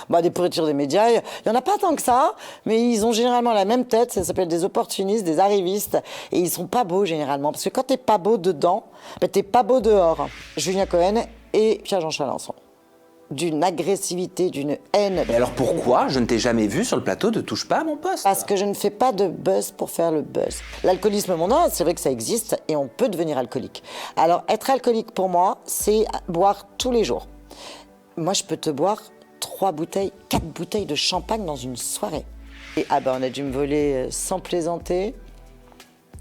Bah, des pourritures des médias, il n'y en a pas tant que ça, mais ils ont généralement la même tête, ça s'appelle des opportunistes, des arrivistes, et ils sont pas beaux généralement, parce que quand t'es pas beau dedans, bah, t'es pas beau dehors. Julien Cohen et Pierre-Jean Chalancon. D'une agressivité, d'une haine. Mais alors pourquoi je ne t'ai jamais vu sur le plateau de Touche pas à mon poste? Parce que je ne fais pas de buzz pour faire le buzz. L'alcoolisme mondain, c'est vrai que ça existe et on peut devenir alcoolique. Alors être alcoolique pour moi, c'est boire tous les jours. Moi, je peux te boire 3 bouteilles, 4 bouteilles de champagne dans une soirée. Et on a dû me voler, sans plaisanter,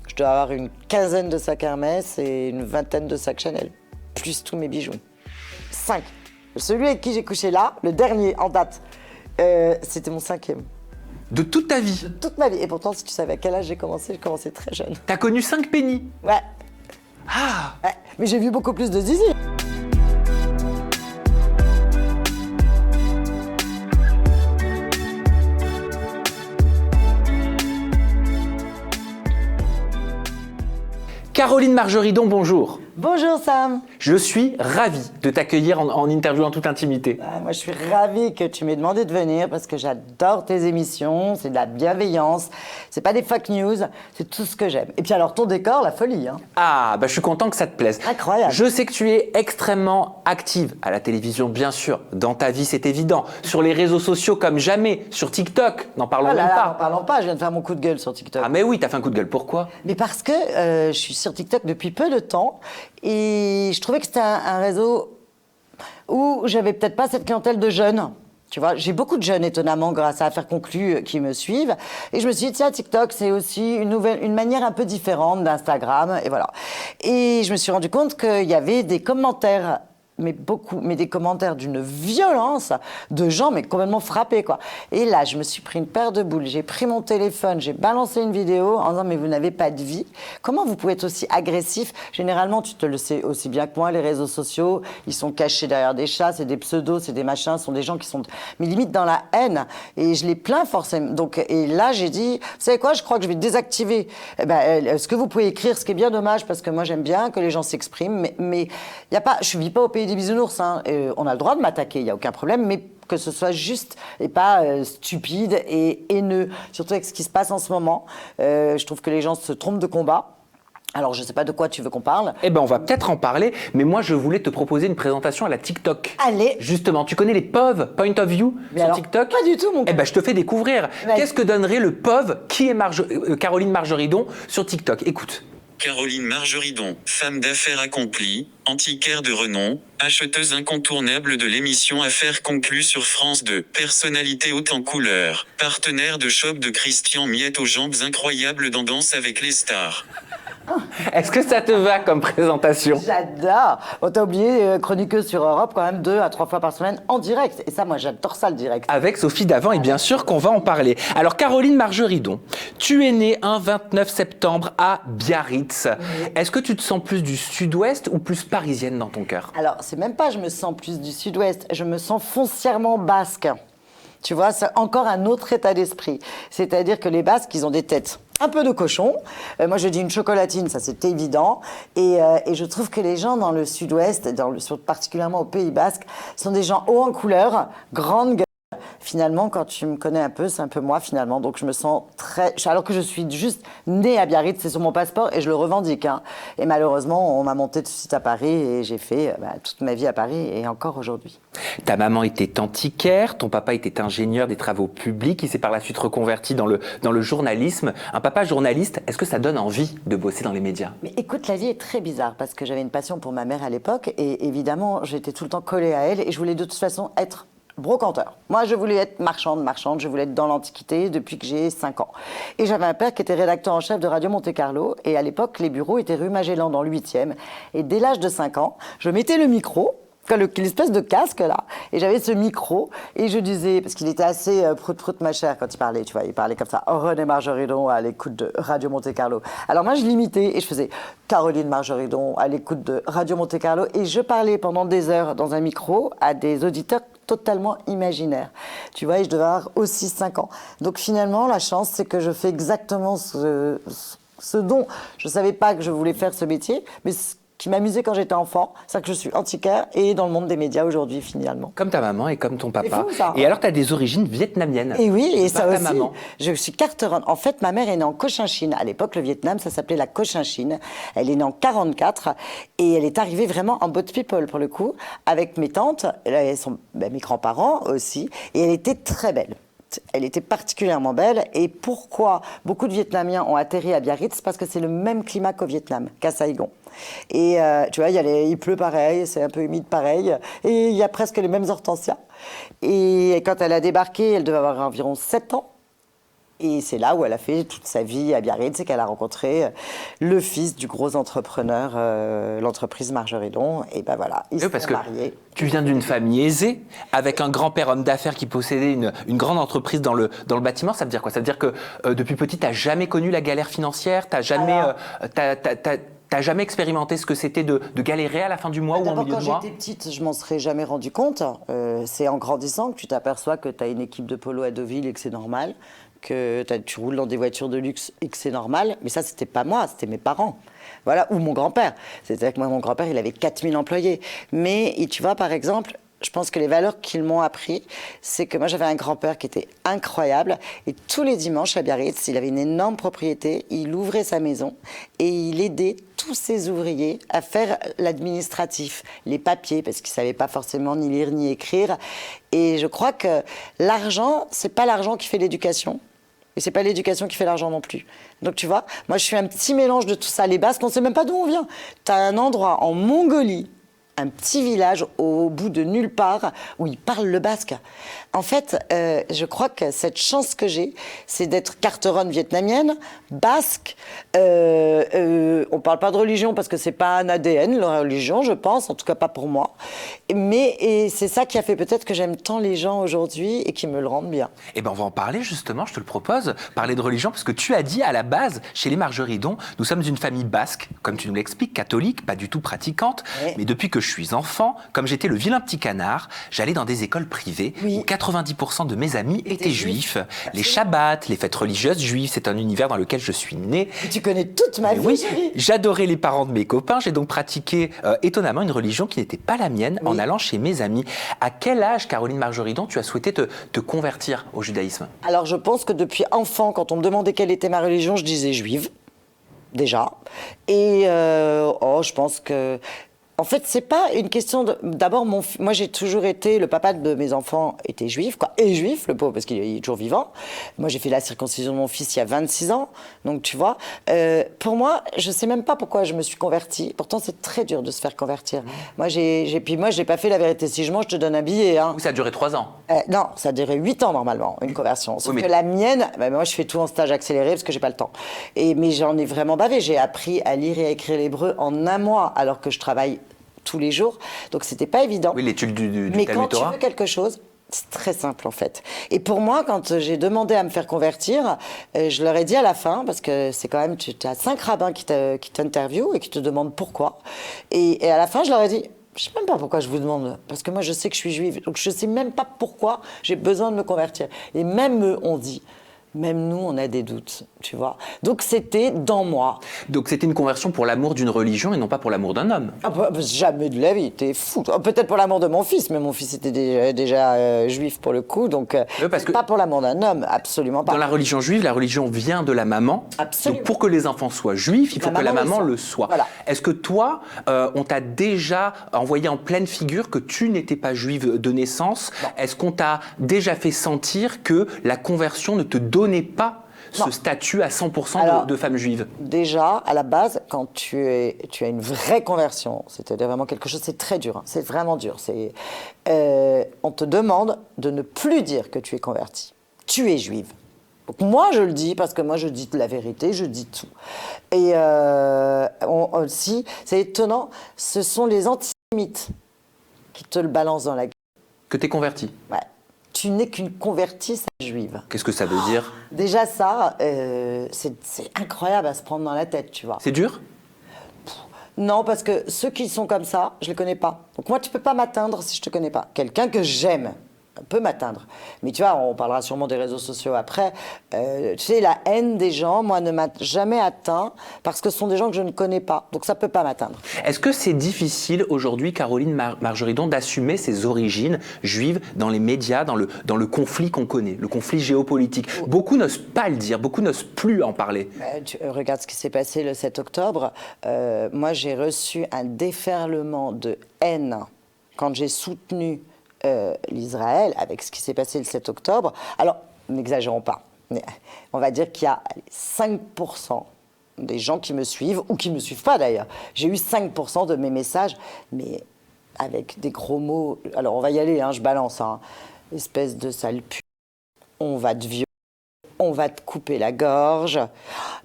je dois avoir une quinzaine de sacs Hermès et une vingtaine de sacs Chanel, plus tous mes bijoux. 5. Celui avec qui j'ai couché là, le dernier en date, c'était mon 5e. De toute ta vie? De toute ma vie. Et pourtant, si tu savais à quel âge j'ai commencé très jeune. T'as connu 5 pennies? Ouais. Ah! Ouais. Mais j'ai vu beaucoup plus de zizi. Caroline Margeridon, bonjour. Bonjour Sam. Je suis ravi de t'accueillir en interview en toute intimité. Moi, je suis ravie que tu m'aies demandé de venir parce que j'adore tes émissions, c'est de la bienveillance, c'est pas des fake news, c'est tout ce que j'aime. Et puis alors, ton décor, la folie, hein. Ah, bah je suis content que ça te plaise. Incroyable. Je sais que tu es extrêmement active à la télévision, bien sûr. Dans ta vie, c'est évident. Sur les réseaux sociaux comme jamais. Sur TikTok, n'en parlons même pas. N'en parlons pas, je viens de faire mon coup de gueule sur TikTok. Ah mais oui, t'as fait un coup de gueule. Pourquoi? Mais parce que je suis sur TikTok depuis peu de temps et je trouvais que c'était un réseau où j'avais peut-être pas cette clientèle de jeunes. Tu vois, j'ai beaucoup de jeunes, étonnamment, grâce à Affaires conclues, qui me suivent. Et je me suis dit, tiens, TikTok, c'est aussi une manière un peu différente d'Instagram, et voilà. Et je me suis rendu compte qu'il y avait des commentaires, mais des commentaires d'une violence de gens, mais complètement frappés, quoi. Et là, je me suis pris une paire de boules, j'ai pris mon téléphone, j'ai balancé une vidéo en disant, mais vous n'avez pas de vie. Comment vous pouvez être aussi agressif? Généralement, tu te le sais aussi bien que moi, les réseaux sociaux, ils sont cachés derrière des chats, c'est des pseudos, c'est des machins, ce sont des gens qui sont, mais limite dans la haine. Et je les plains forcément. Donc, et là, j'ai dit, vous savez quoi, je crois que je vais désactiver. Ce que vous pouvez écrire, ce qui est bien dommage, parce que moi, j'aime bien que les gens s'expriment, mais y a pas, je vis pas au pays des bisounours, hein. On a le droit de m'attaquer, il n'y a aucun problème, mais que ce soit juste et pas stupide et haineux, surtout avec ce qui se passe en ce moment. Je trouve que les gens se trompent de combat. Alors, je ne sais pas de quoi tu veux qu'on parle. Eh ben, on va peut-être en parler, mais moi, je voulais te proposer une présentation à la TikTok. Allez. Justement, tu connais les POV, Point of View, Mais sur alors, TikTok? pas du tout, mon gars. Eh ben, je te fais découvrir. Ouais. Qu'est-ce que donnerait le POV qui est Caroline Margeridon sur TikTok? Écoute. Caroline Margeridon, femme d'affaires accomplie, antiquaire de renom, acheteuse incontournable de l'émission Affaires conclues sur France 2, personnalité haute en couleur, partenaire de shop de Christian Miette aux jambes incroyables dans Danse avec les stars. Est-ce que ça te va comme présentation? J'adore. On t'a oublié, chroniqueuse sur Europe, quand même 2 à 3 fois par semaine en direct. Et ça, moi, j'adore ça, le direct. Avec Sophie Davant, et bien sûr qu'on va en parler. Alors, Caroline Margeridon, tu es née un 29 septembre à Biarritz. Oui. Est-ce que tu te sens plus du sud-ouest ou plus parisienne dans ton cœur? Alors, c'est même pas je me sens plus du sud-ouest, je me sens foncièrement basque. Tu vois, c'est encore un autre état d'esprit. C'est-à-dire que les Basques, ils ont des têtes un peu de cochon. Moi, je dis une chocolatine, ça c'est évident. Et je trouve que les gens dans le sud-ouest, particulièrement au Pays Basque, sont des gens hauts en couleur, grande gueule. Finalement, quand tu me connais un peu, c'est un peu moi finalement. Donc je me sens alors que je suis juste née à Biarritz, c'est sur mon passeport et je le revendique, hein. Et malheureusement, on m'a monté tout de suite à Paris et j'ai fait toute ma vie à Paris et encore aujourd'hui. Ta maman était antiquaire, ton papa était ingénieur des travaux publics, il s'est par la suite reconverti dans le journalisme. Un papa journaliste, est-ce que ça donne envie de bosser dans les médias? Mais écoute, la vie est très bizarre parce que j'avais une passion pour ma mère à l'époque et évidemment, j'étais tout le temps collée à elle et je voulais de toute façon être brocanteur. Moi, je voulais être marchande, je voulais être dans l'Antiquité depuis que j'ai 5 ans. Et j'avais un père qui était rédacteur en chef de Radio Monte-Carlo et à l'époque, les bureaux étaient rue Magellan dans le 8e. Et dès l'âge de 5 ans, je mettais le micro, l'espèce de casque là, et j'avais ce micro et je disais, parce qu'il était assez prout-prout ma chère quand il parlait, tu vois, il parlait comme ça, René Margeridon à l'écoute de Radio Monte-Carlo. Alors moi je l'imitais et je faisais Caroline Margeridon à l'écoute de Radio Monte-Carlo et je parlais pendant des heures dans un micro à des auditeurs totalement imaginaires. Tu vois, et je devais avoir aussi 5 ans. Donc finalement, la chance, c'est que je fais exactement ce dont je ne savais pas que je voulais faire ce métier, mais qui m'amusait quand j'étais enfant. C'est ça que je suis antiquaire et dans le monde des médias aujourd'hui, finalement. Comme ta maman et comme ton papa. C'est fou, ça. Et alors, tu as des origines vietnamiennes. Et oui, et ça Par ta aussi. maman. Je suis carteronne. En fait, ma mère est née en Cochinchine. À l'époque, le Vietnam, ça s'appelait la Cochinchine. Elle est née en 44 et elle est arrivée vraiment en boat people, pour le coup, avec mes tantes, mes grands-parents aussi. Et elle était très belle. Elle était particulièrement belle. Et pourquoi beaucoup de Vietnamiens ont atterri à Biarritz? Parce que c'est le même climat qu'au Vietnam, qu'à Saigon. Et tu vois, il pleut pareil, c'est un peu humide pareil. Et il y a presque les mêmes hortensias. Et quand elle a débarqué, elle devait avoir environ 7 ans. Et c'est là où elle a fait toute sa vie à Biarritz, c'est qu'elle a rencontré le fils du gros entrepreneur, l'entreprise Margeridon. Et ben voilà, ils se sont mariés. Tu viens d'une famille aisée, avec un grand-père homme d'affaires qui possédait une grande entreprise dans le bâtiment. Ça veut dire quoi? Ça veut dire que depuis petit, tu n'as jamais connu la galère financière? Tu n'as jamais, t'as jamais expérimenté ce que c'était de galérer à la fin du mois ou en milieu de mois? Quand j'étais petite, je m'en serais jamais rendu compte. C'est en grandissant que tu t'aperçois que tu as une équipe de polo à Deauville et que c'est normal. Que tu roules dans des voitures de luxe et que c'est normal. Mais ça, c'était pas moi, c'était mes parents. Voilà, ou mon grand-père. C'est-à-dire que moi, mon grand-père, il avait 4000 employés. Mais tu vois, par exemple, je pense que les valeurs qu'ils m'ont appris, c'est que moi, j'avais un grand-père qui était incroyable. Et tous les dimanches, à Biarritz, il avait une énorme propriété. Il ouvrait sa maison et il aidait tous ses ouvriers à faire l'administratif, les papiers, parce qu'ils ne savaient pas forcément ni lire ni écrire. Et je crois que l'argent, c'est pas l'argent qui fait l'éducation. Et c'est pas l'éducation qui fait l'argent non plus. Donc tu vois, moi je suis un petit mélange de tout ça. Les Basques, on sait même pas d'où on vient. Tu as un endroit en Mongolie, un petit village au bout de nulle part où ils parlent le basque. En fait, je crois que cette chance que j'ai, c'est d'être carteronne vietnamienne, basque. On parle pas de religion parce que c'est pas un ADN, la religion, je pense, en tout cas pas pour moi. Mais c'est ça qui a fait peut-être que j'aime tant les gens aujourd'hui et qui me le rendent bien. Eh ben, on va en parler justement, je te le propose, parler de religion, parce que tu as dit à la base, chez les Margeridon, nous sommes une famille basque, comme tu nous l'expliques, catholique, pas du tout pratiquante, mais depuis que je suis enfant, comme j'étais le vilain petit canard, j'allais dans des écoles privées où 90% de mes amis étaient juifs. Les Shabbats, les fêtes religieuses juives, c'est un univers dans lequel je suis né. Et tu connais toute ma vie, chérie. J'adorais les parents de mes copains, j'ai donc pratiqué étonnamment une religion qui n'était pas la mienne en allant chez mes amis. À quel âge, Caroline Margeridon, tu as souhaité te convertir au judaïsme? Alors je pense que depuis enfant, quand on me demandait quelle était ma religion, je disais juive, déjà. Et je pense que... En fait, c'est pas une question de... D'abord, moi, j'ai toujours été... Le papa de mes enfants était juif, quoi. Et juif, le pauvre, parce qu'il est toujours vivant. Moi, j'ai fait la circoncision de mon fils il y a 26 ans. Donc, tu vois, pour moi, je sais même pas pourquoi je me suis convertie. Pourtant, c'est très dur de se faire convertir. Moi, j'ai pas fait la vérité. Si je mens, je te donne un billet. Hein. Oui, ça a duré 3 ans. Non, ça a duré 8 ans, normalement, une conversion. Sauf que la mienne... moi, je fais tout en stage accéléré parce que j'ai pas le temps. Mais j'en ai vraiment bavé. J'ai appris à lire et à écrire l'hébreu en un mois, alors que je travaille tous les jours, donc c'était pas évident. Oui, l'étude du Mais Talmud quand Torah. tu veux quelque chose, c'est très simple en fait. Et pour moi, quand j'ai demandé à me faire convertir, je leur ai dit à la fin, parce que c'est quand même, tu as 5 rabbins qui t'interviewent et qui te demandent pourquoi. Et à la fin, je leur ai dit, je sais même pas pourquoi je vous demande, parce que moi je sais que je suis juive, donc je sais même pas pourquoi j'ai besoin de me convertir. Et même eux ont dit, même nous, on a des doutes, tu vois. Donc, c'était dans moi. Donc, c'était une conversion pour l'amour d'une religion et non pas pour l'amour d'un homme. Ah bah, jamais de la vie, t'es fou. Peut-être pour l'amour de mon fils, mais mon fils était déjà juif pour le coup, donc pas pour l'amour d'un homme, absolument pas. Dans la religion juive, la religion vient de la maman. Absolument. Donc, pour que les enfants soient juifs, il faut que la maman le soit. Voilà. Est-ce que toi, on t'a déjà envoyé en pleine figure que tu n'étais pas juive de naissance? Est-ce qu'on t'a déjà fait sentir que la conversion ne te donnait pas ce statut à 100% de femme juive? Déjà, à la base, quand tu as une vraie conversion, c'est-à-dire vraiment quelque chose, c'est très dur, hein, c'est vraiment dur. On te demande de ne plus dire que tu es convertie. Tu es juive. Donc moi, je le dis parce que moi, je dis la vérité, je dis tout. Et aussi, c'est étonnant, ce sont les antisémites qui te le balancent dans la gueule. Que t'es convertie? Ouais. Tu n'es qu'une convertie juive. Qu'est-ce que ça veut dire? Déjà ça, c'est incroyable à se prendre dans la tête, tu vois. C'est dur? Non, parce que ceux qui sont comme ça, je les connais pas. Donc moi, tu peux pas m'atteindre si je te connais pas. Quelqu'un que j'aime, peut m'atteindre. Mais tu vois, on parlera sûrement des réseaux sociaux après. Tu sais, la haine des gens, moi, ne m'a jamais atteint parce que ce sont des gens que je ne connais pas. Donc ça ne peut pas m'atteindre. Est-ce que c'est difficile aujourd'hui, Caroline Margeridon, d'assumer ses origines juives dans les médias, dans le conflit qu'on connaît, le conflit géopolitique? Beaucoup n'osent pas le dire, beaucoup n'osent plus en parler. Regarde ce qui s'est passé le 7 octobre. Moi, j'ai reçu un déferlement de haine quand j'ai soutenu l'Israël avec ce qui s'est passé le 7 octobre. Alors, n'exagérons pas. Mais on va dire qu'il y a 5% des gens qui me suivent, ou qui ne me suivent pas d'ailleurs. J'ai eu 5% de mes messages, mais avec des gros mots. Alors, on va y aller, hein, je balance. Hein. Espèce de sale pute, on va te violer, on va te couper la gorge.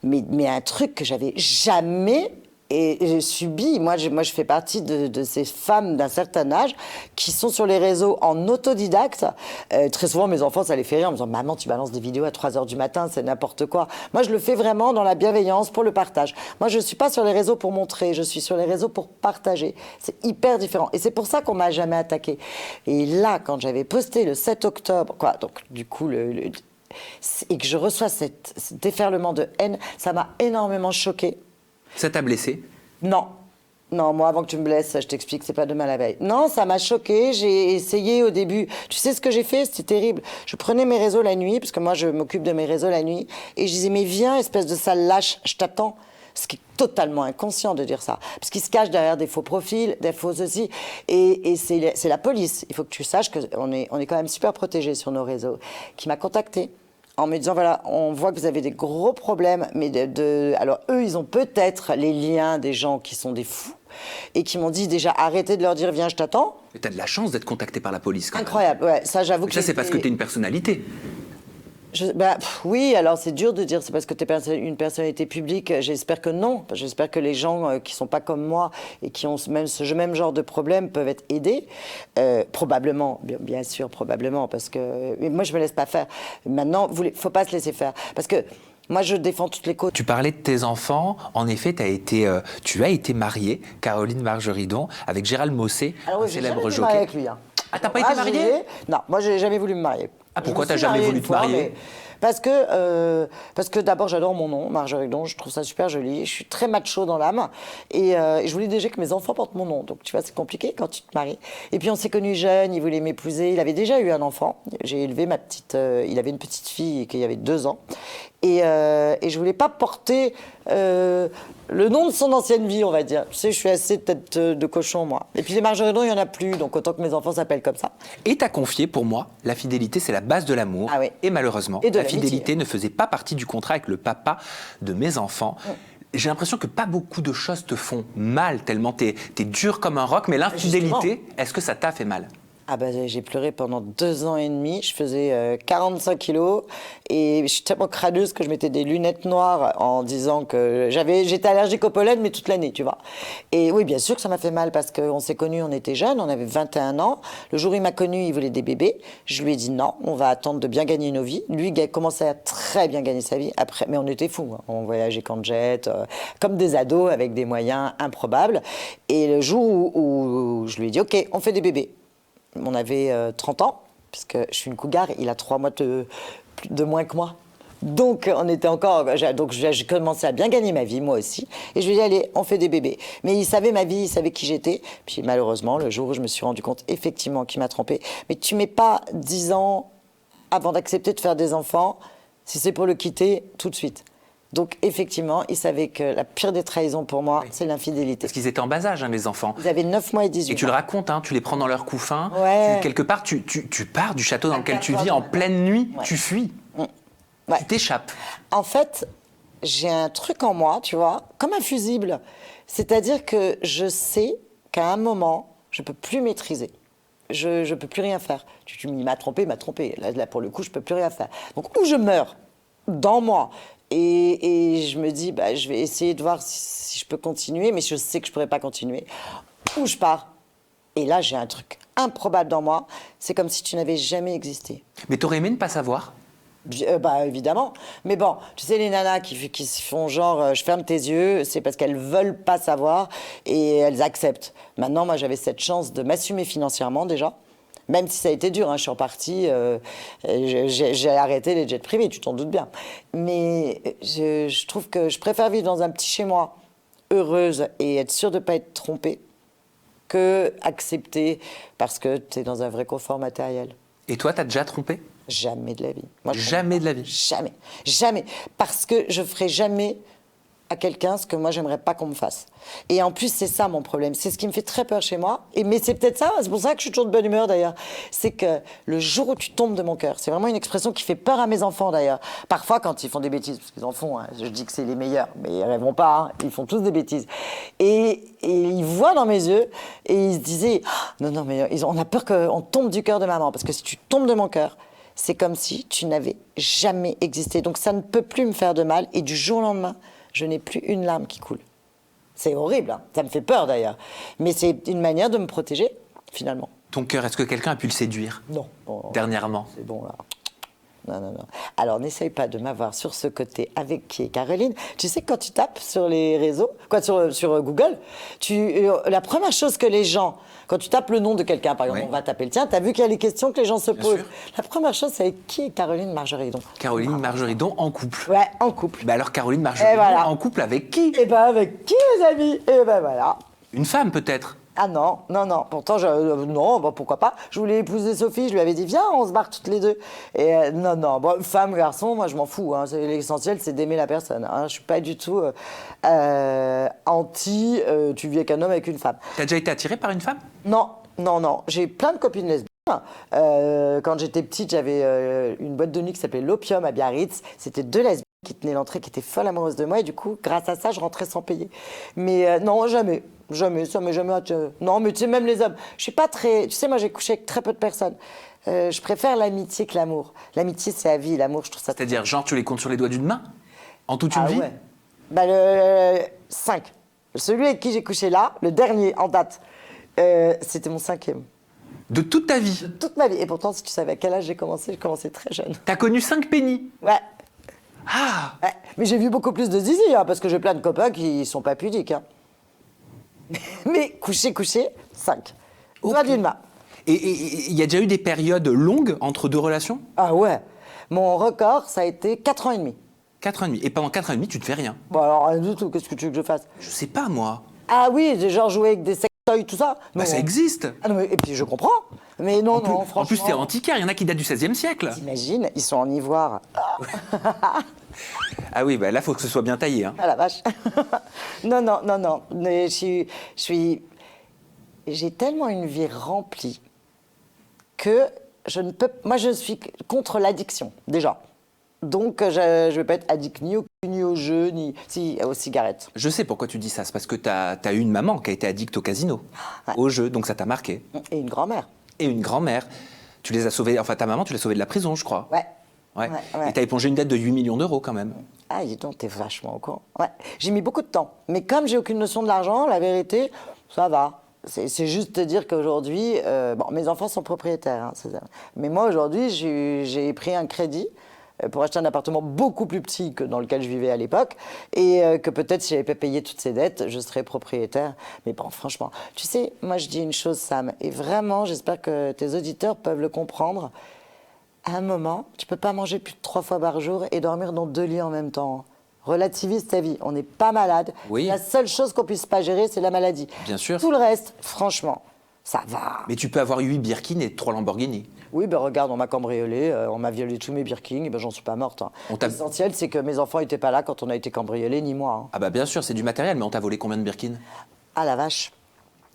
Mais un truc que j'avais jamais subi. Moi, je fais partie de ces femmes d'un certain âge qui sont sur les réseaux en autodidacte. Très souvent, mes enfants, ça les fait rire en me disant « Maman, tu balances des vidéos à 3h du matin, c'est n'importe quoi. » Moi, je le fais vraiment dans la bienveillance, pour le partage. Moi, je ne suis pas sur les réseaux pour montrer, je suis sur les réseaux pour partager. C'est hyper différent. Et c'est pour ça qu'on ne m'a jamais attaquée. Et là, quand j'avais posté le 7 octobre, donc du coup, et que je reçois ce déferlement de haine, ça m'a énormément choquée. Ça t'a blessé? Non. Non, moi, avant que tu me blesses, je t'explique, c'est pas demain la veille. Non, ça m'a choquée. J'ai essayé au début. Tu sais ce que j'ai fait? C'était terrible. Je prenais mes réseaux la nuit, parce que moi, je m'occupe de mes réseaux la nuit, et je disais, mais viens, espèce de sale lâche, je t'attends. Ce qui est totalement inconscient de dire ça. Parce qu'ils se cachent derrière des faux profils, des faux ceci. Et c'est la police. Il faut que tu saches qu'on est quand même super protégés sur nos réseaux. Qui m'a contactée en me disant, voilà, on voit que vous avez des gros problèmes, mais alors eux, ils ont peut-être les liens des gens qui sont des fous, et qui m'ont dit déjà, arrêtez de leur dire, viens, je t'attends. Mais t'as de la chance d'être contacté par la police, quand même. Incroyable, ouais, ça j'avoue que ça, c'est parce que t'es une personnalité. Oui, alors c'est dur de dire c'est parce que tu es une personnalité publique. J'espère que non. J'espère que les gens qui sont pas comme moi et qui ont même ce même genre de problème peuvent être aidés. Probablement, bien sûr, probablement, parce que mais moi je me laisse pas faire. Maintenant, faut pas se laisser faire, parce que moi, je défends toutes les causes. Tu parlais de tes enfants. En effet, tu as été mariée, Caroline Margeridon, avec Gérald Mossé, un célèbre jockey. Avec lui, hein. Ah, t'as pas été mariée? Non, moi, j'ai jamais voulu me marier. Ah, pourquoi t'as jamais voulu te marier? Parce que d'abord, j'adore mon nom, Margeridon, je trouve ça super joli. Je suis très macho dans l'âme. Et je voulais déjà que mes enfants portent mon nom. Donc, tu vois, c'est compliqué quand tu te maries. Et puis, on s'est connus jeunes, il voulait m'épouser. Il avait déjà eu un enfant. J'ai élevé ma petite... il avait une petite fille qui avait 2 ans. Et je voulais pas porter le nom de son ancienne vie, on va dire. Tu sais, je suis assez tête de cochon, moi. Et puis les Margeridon, il y en a plus, donc autant que mes enfants s'appellent comme ça. Et t'as confié, pour moi, la fidélité, c'est la base de l'amour. Ah oui. Et malheureusement, Et de la fidélité ne faisait pas partie du contrat avec le papa de mes enfants. J'ai l'impression que pas beaucoup de choses te font mal, tellement t'es dur comme un roc, mais l'infidélité, est-ce que ça t'a fait mal? Ah ben, j'ai pleuré pendant 2 ans et demi. Je faisais 45 kilos et je suis tellement crâneuse que je mettais des lunettes noires en disant que j'étais allergique au pollen, mais toute l'année, tu vois. Et oui, bien sûr que ça m'a fait mal parce qu'on s'est connus, on était jeunes, on avait 21 ans. Le jour où il m'a connue, il voulait des bébés. Je lui ai dit non, on va attendre de bien gagner nos vies. Lui, il commençait à très bien gagner sa vie. Après, mais on était fous, hein. On voyageait qu'en jet, comme des ados avec des moyens improbables. Et le jour où je lui ai dit, OK, on fait des bébés. On avait 30 ans, puisque je suis une cougar, il a 3 mois de moins que moi. Donc, on était encore. Donc, j'ai commencé à bien gagner ma vie, moi aussi. Et je lui ai dit, allez, on fait des bébés. Mais il savait ma vie, il savait qui j'étais. Puis, malheureusement, le jour où je me suis rendu compte, effectivement, qu'il m'a trompée. Mais tu mets pas 10 ans avant d'accepter de faire des enfants, si c'est pour le quitter, tout de suite. Donc, effectivement, il savait que la pire des trahisons pour moi, c'est l'infidélité. Parce qu'ils étaient en bas âge, hein, les enfants. Ils avaient 9 mois et 18 ans. Et tu le racontes, hein, tu les prends dans leur couffin. Ouais. Quelque part, tu pars du château dans lequel tu vis en pleine nuit, tu fuis. Ouais. Tu t'échappes. En fait, j'ai un truc en moi, tu vois, comme un fusible. C'est-à-dire que je sais qu'à un moment, je ne peux plus maîtriser. Je ne peux plus rien faire. Il m'a trompé, il m'a trompé. Là, pour le coup, je ne peux plus rien faire. Donc, ou je meurs dans moi. Et je me dis, je vais essayer de voir si je peux continuer, mais je sais que je ne pourrai pas continuer. Ou je pars. Et là, j'ai un truc improbable dans moi. C'est comme si tu n'avais jamais existé. Mais t'aurais aimé ne pas savoir? Évidemment. Mais bon, tu sais, les nanas qui se font genre, je ferme tes yeux, c'est parce qu'elles veulent pas savoir et elles acceptent. Maintenant, moi, j'avais cette chance de m'assumer financièrement déjà. Même si ça a été dur, hein, je suis repartie, j'ai arrêté les jets privés, tu t'en doutes bien. Mais je trouve que je préfère vivre dans un petit chez-moi, heureuse et être sûre de ne pas être trompée, que accepter parce que tu es dans un vrai confort matériel. Et toi, t'as déjà trompé? Jamais de la vie. Moi, Jamais de la vie. Jamais. Jamais. Parce que je ferai jamais à quelqu'un ce que moi j'aimerais pas qu'on me fasse. Et en plus c'est ça mon problème, c'est ce qui me fait très peur chez moi. Mais c'est peut-être ça, c'est pour ça que je suis toujours de bonne humeur d'ailleurs. C'est que le jour où tu tombes de mon cœur, c'est vraiment une expression qui fait peur à mes enfants d'ailleurs. Parfois quand ils font des bêtises, parce qu'ils en font, hein, je dis que c'est les meilleurs, mais ils rêveront pas, hein, ils font tous des bêtises. Et ils voient dans mes yeux et ils se disaient non mais on a peur qu'on tombe du cœur de maman, parce que si tu tombes de mon cœur, c'est comme si tu n'avais jamais existé. Donc ça ne peut plus me faire de mal et du jour au lendemain, je n'ai plus une larme qui coule. C'est horrible, hein. Ça me fait peur d'ailleurs. Mais c'est une manière de me protéger, finalement. Ton cœur, est-ce que quelqu'un a pu le séduire? Non. Bon, dernièrement? c'est bon, là. Non. Alors, n'essaye pas de m'avoir sur ce côté avec qui est Caroline. Tu sais que quand tu tapes sur les réseaux, sur Google, la première chose que les gens, quand tu tapes le nom de quelqu'un, par exemple, Oui. on va taper le tien, tu as vu qu'il y a les questions que les gens se Bien posent. sûr. La première chose, c'est avec qui est Caroline Margeridon? Caroline Margeridon en couple. Ouais, en couple. Bah alors Caroline Margeridon voilà. en couple avec qui? Et ben avec qui, les amis? Et ben voilà. Une femme peut-être? Ah non. Pourtant, non, pourquoi pas. Je voulais épouser Sophie, je lui avais dit, viens, on se barre toutes les deux. Et non. Bon, femme, garçon, moi, je m'en fous. Hein. L'essentiel, c'est d'aimer la personne. Hein. Je suis pas du tout anti, tu vis avec un homme, avec une femme. T'as déjà été attirée par une femme? Non. J'ai plein de copines lesbiennes. Quand j'étais petite, j'avais une boîte de nuit qui s'appelait l'Opium à Biarritz. C'était 2 lesbiennes qui tenaient l'entrée, qui étaient folles amoureuses de moi. Et du coup, grâce à ça, je rentrais sans payer. Mais non, jamais. Ça m'est jamais attiré. Non, mais tu sais, même les hommes. Je suis pas très. Tu sais, moi, j'ai couché avec très peu de personnes. Je préfère l'amitié que l'amour. L'amitié, c'est la vie. L'amour, je trouve ça. C'est-à-dire, genre, tu les comptes sur les doigts d'une main? En toute une vie? Ouais. Bah, le 5. Celui avec qui j'ai couché là, le dernier en date, c'était mon 5e. De toute ta vie? Toute ma vie. Et pourtant, si tu savais à quel âge j'ai commencé très jeune. T'as connu 5 pénis? Ouais. Ah! Ouais. Mais j'ai vu beaucoup plus de zizi, hein, parce que j'ai plein de copains qui sont pas pudiques. Hein. Mais coucher, 5. Doigt d'une main. Et il y a déjà eu des périodes longues entre 2 relations? Ah ouais. Mon record, ça a été 4 ans et demi. 4 ans et demi. Et pendant 4 ans et demi, tu ne fais rien? Bon, alors rien du tout. Qu'est-ce que tu veux que je fasse? Je sais pas, moi. Ah oui, j'ai genre joué avec des sextoys, tout ça. Bah, Non. ça existe. Ah non, mais, et puis je comprends. Mais non, franchement. En plus, c'est antiquaire. Il y en a qui datent du XVIe siècle. T'imagines, ils sont en ivoire. Ah oui, bah là, il faut que ce soit bien taillé. Hein. Ah la vache. non. Mais j'ai tellement une vie remplie que moi, je suis contre l'addiction, déjà. Donc, je ne vais pas être addict ni au jeu, ni aux cigarettes. Je sais pourquoi tu dis ça. C'est parce que t'as eu une maman qui a été addicte au casino, Ouais. au jeu, donc ça t'a marqué. Et une grand-mère. Et une grand-mère. Tu les as sauvés, enfin ta maman, tu l'as sauvée de la prison, je crois. Ouais. Ouais. Ouais. Et t'as épongé une dette de 8 millions d'euros quand même. Ah, dis donc, t'es vachement au courant. Ouais. J'ai mis beaucoup de temps. Mais comme j'ai aucune notion de l'argent, la vérité, ça va. C'est juste te dire qu'aujourd'hui, mes enfants sont propriétaires. Hein, mais moi, aujourd'hui, j'ai pris un crédit pour acheter un appartement beaucoup plus petit que dans lequel je vivais à l'époque, et que peut-être si j'avais pas payé toutes ces dettes, je serais propriétaire. Mais bon, franchement, tu sais, moi je dis une chose, Sam, et vraiment, j'espère que tes auditeurs peuvent le comprendre. À un moment, tu peux pas manger plus de 3 fois par jour et dormir dans 2 lits en même temps. Relativise ta vie, on n'est pas malade. Oui. La seule chose qu'on puisse pas gérer, c'est la maladie. Bien sûr. Tout le reste, franchement, ça va. Mais tu peux avoir 8 Birkin et 3 Lamborghini. Oui, ben regarde, on m'a cambriolé, on m'a violé tous mes Birkin, et ben j'en suis pas morte. Hein. L'essentiel, c'est que mes enfants n'étaient pas là quand on a été cambriolés, ni moi. Hein. Ah bah bien sûr, c'est du matériel, mais on t'a volé combien de Birkin? Ah la vache.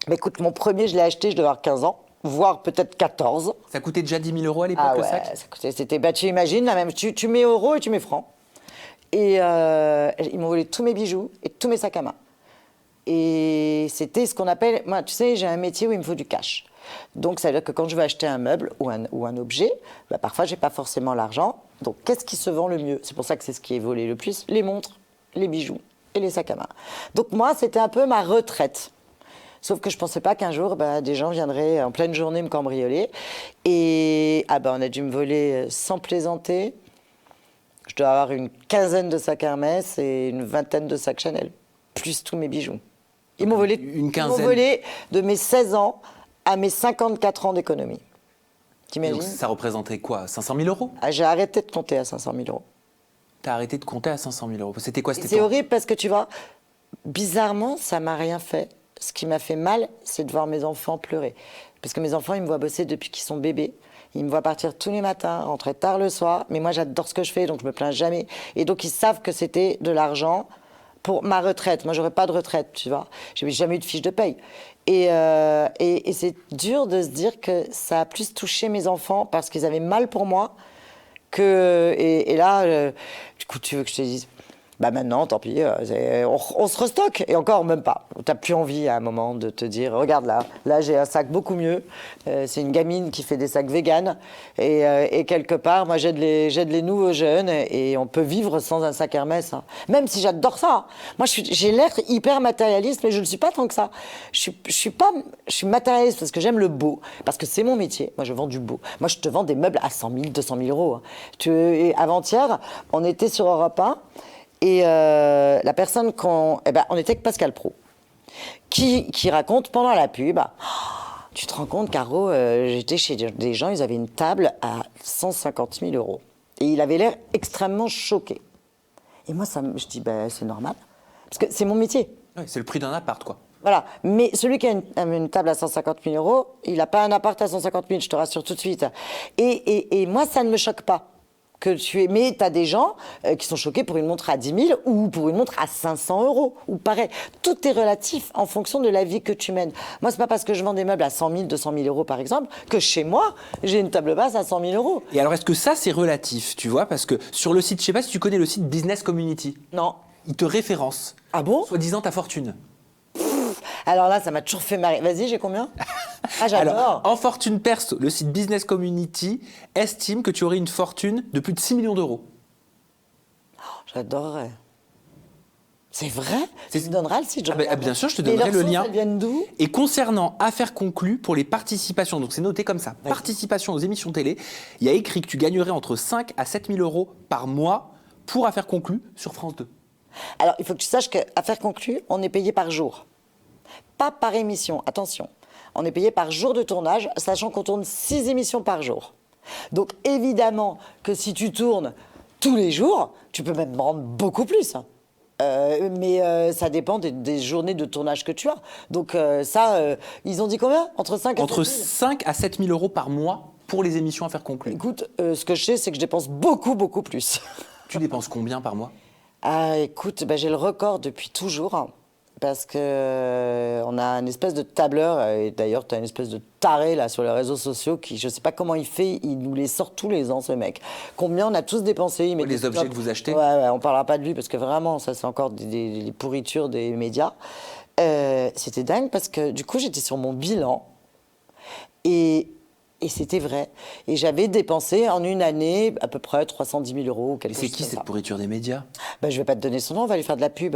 Mais écoute, mon premier, je l'ai acheté, je devais avoir 15 ans, voire peut-être 14. Ça coûtait déjà 10 000 euros à l'époque, Ah le ouais, sac? ça coûtait, c'était, tu imagines, là même, tu mets euros et tu mets francs. Et ils m'ont volé tous mes bijoux et tous mes sacs à main. Et c'était ce qu'on appelle, moi, tu sais, j'ai un métier où il me faut du cash. Donc, ça veut dire que quand je veux acheter un meuble ou un objet, bah, parfois, je n'ai pas forcément l'argent. Donc, qu'est-ce qui se vend le mieux? C'est pour ça que c'est ce qui est volé le plus. Les montres, les bijoux et les sacs à main. Donc, moi, c'était un peu ma retraite. Sauf que je ne pensais pas qu'un jour, des gens viendraient en pleine journée me cambrioler. Et on a dû me voler, sans plaisanter, je dois avoir une quinzaine de sacs Hermès et une vingtaine de sacs Chanel, plus tous mes bijoux. Ils m'ont volé, Une quinzaine. Ils m'ont volé de mes 16 ans à mes 54 ans d'économie. T'imagines? Donc ça représentait quoi? 500 000 euros? Ah, j'ai arrêté de compter à 500 000 euros. T'as arrêté de compter à 500 000 euros. C'était quoi? C'est horrible parce que tu vois, bizarrement, ça m'a rien fait. Ce qui m'a fait mal, c'est de voir mes enfants pleurer. Parce que mes enfants, ils me voient bosser depuis qu'ils sont bébés. Ils me voient partir tous les matins, rentrer tard le soir. Mais moi, j'adore ce que je fais, donc je me plains jamais. Et donc, ils savent que c'était de l'argent pour ma retraite. Moi, j'aurais pas de retraite, tu vois. J'ai jamais eu de fiche de paye. Et c'est dur de se dire que ça a plus touché mes enfants parce qu'ils avaient mal pour moi que... Et là, du coup, tu veux que je te dise... Bah maintenant, tant pis, on se restocke. Et encore, même pas. T'as plus envie à un moment de te dire, regarde là j'ai un sac beaucoup mieux. C'est une gamine qui fait des sacs véganes. Et quelque part, moi j'aide les nouveaux jeunes et on peut vivre sans un sac Hermès. Hein. Même si j'adore ça. Moi j'ai l'air hyper matérialiste, mais je ne le suis pas tant que ça. Je suis matérialiste parce que j'aime le beau, parce que c'est mon métier. Moi je vends du beau. Moi je te vends des meubles à 100 000, 200 000 euros. Hein. Et avant-hier, on était sur Europe 1. Et la personne on était avec Pascal Praud, qui raconte pendant la pub, tu te rends compte, Caro, j'étais chez des gens, ils avaient une table à 150 000 euros. Et il avait l'air extrêmement choqué. Et moi, je dis, c'est normal, parce que c'est mon métier. Ouais, c'est le prix d'un appart, quoi. Voilà, mais celui qui a une table à 150 000 euros, il n'a pas un appart à 150 000, je te rassure tout de suite. Et moi, ça ne me choque pas. Mais tu as des gens qui sont choqués pour une montre à 10 000 ou pour une montre à 500 euros. Ou pareil, tout est relatif en fonction de la vie que tu mènes. Moi, c'est pas parce que je vends des meubles à 100 000, 200 000 euros par exemple, que chez moi, j'ai une table basse à 100 000 euros. Et alors, est-ce que ça, c'est relatif, tu vois? Parce que sur le site, je sais pas si tu connais le site Business Community. Non. Il te référence. Ah bon? Soi-disant ta fortune. Alors là, ça m'a toujours fait marrer. Vas-y, j'ai combien? Ah, j'adore. Alors, en fortune perso, le site Business Community estime que tu aurais une fortune de plus de 6 millions d'euros. J'adorerais. C'est vrai? Tu me donneras le site? Bien sûr, je te donnerai le lien. Elles viennent d'où? Et concernant affaires conclues pour les participations, donc c'est noté comme ça, participation aux émissions télé, il y a écrit que tu gagnerais entre 5 à 7 000 euros par mois pour affaires conclues sur France 2. Alors, il faut que tu saches qu'affaires conclues, on est payé par jour. Pas par émission, attention. On est payé par jour de tournage, sachant qu'on tourne 6 émissions par jour. Donc évidemment que si tu tournes tous les jours, tu peux même rendre beaucoup plus. Mais ça dépend des journées de tournage que tu as. Donc ils ont dit combien? Entre 5 à 7 000 euros par mois pour les émissions affaires conclues. Écoute, ce que je sais, c'est que je dépense beaucoup, beaucoup plus. Tu dépenses combien par mois? Ah, écoute, j'ai le record depuis toujours. Parce que on a une espèce de tableur, et d'ailleurs, tu as une espèce de taré là sur les réseaux sociaux qui, je sais pas comment il fait, il nous les sort tous les ans, ce mec. Combien on a tous dépensé? Il met les objets que vous achetez? Ouais, on parlera pas de lui parce que vraiment, ça, c'est encore des pourritures des médias. C'était dingue parce que du coup, j'étais sur mon bilan et c'était vrai. Et j'avais dépensé en une année à peu près 310 000 euros. Et c'est qui cette pourriture des médias? Je vais pas te donner son nom, on va lui faire de la pub.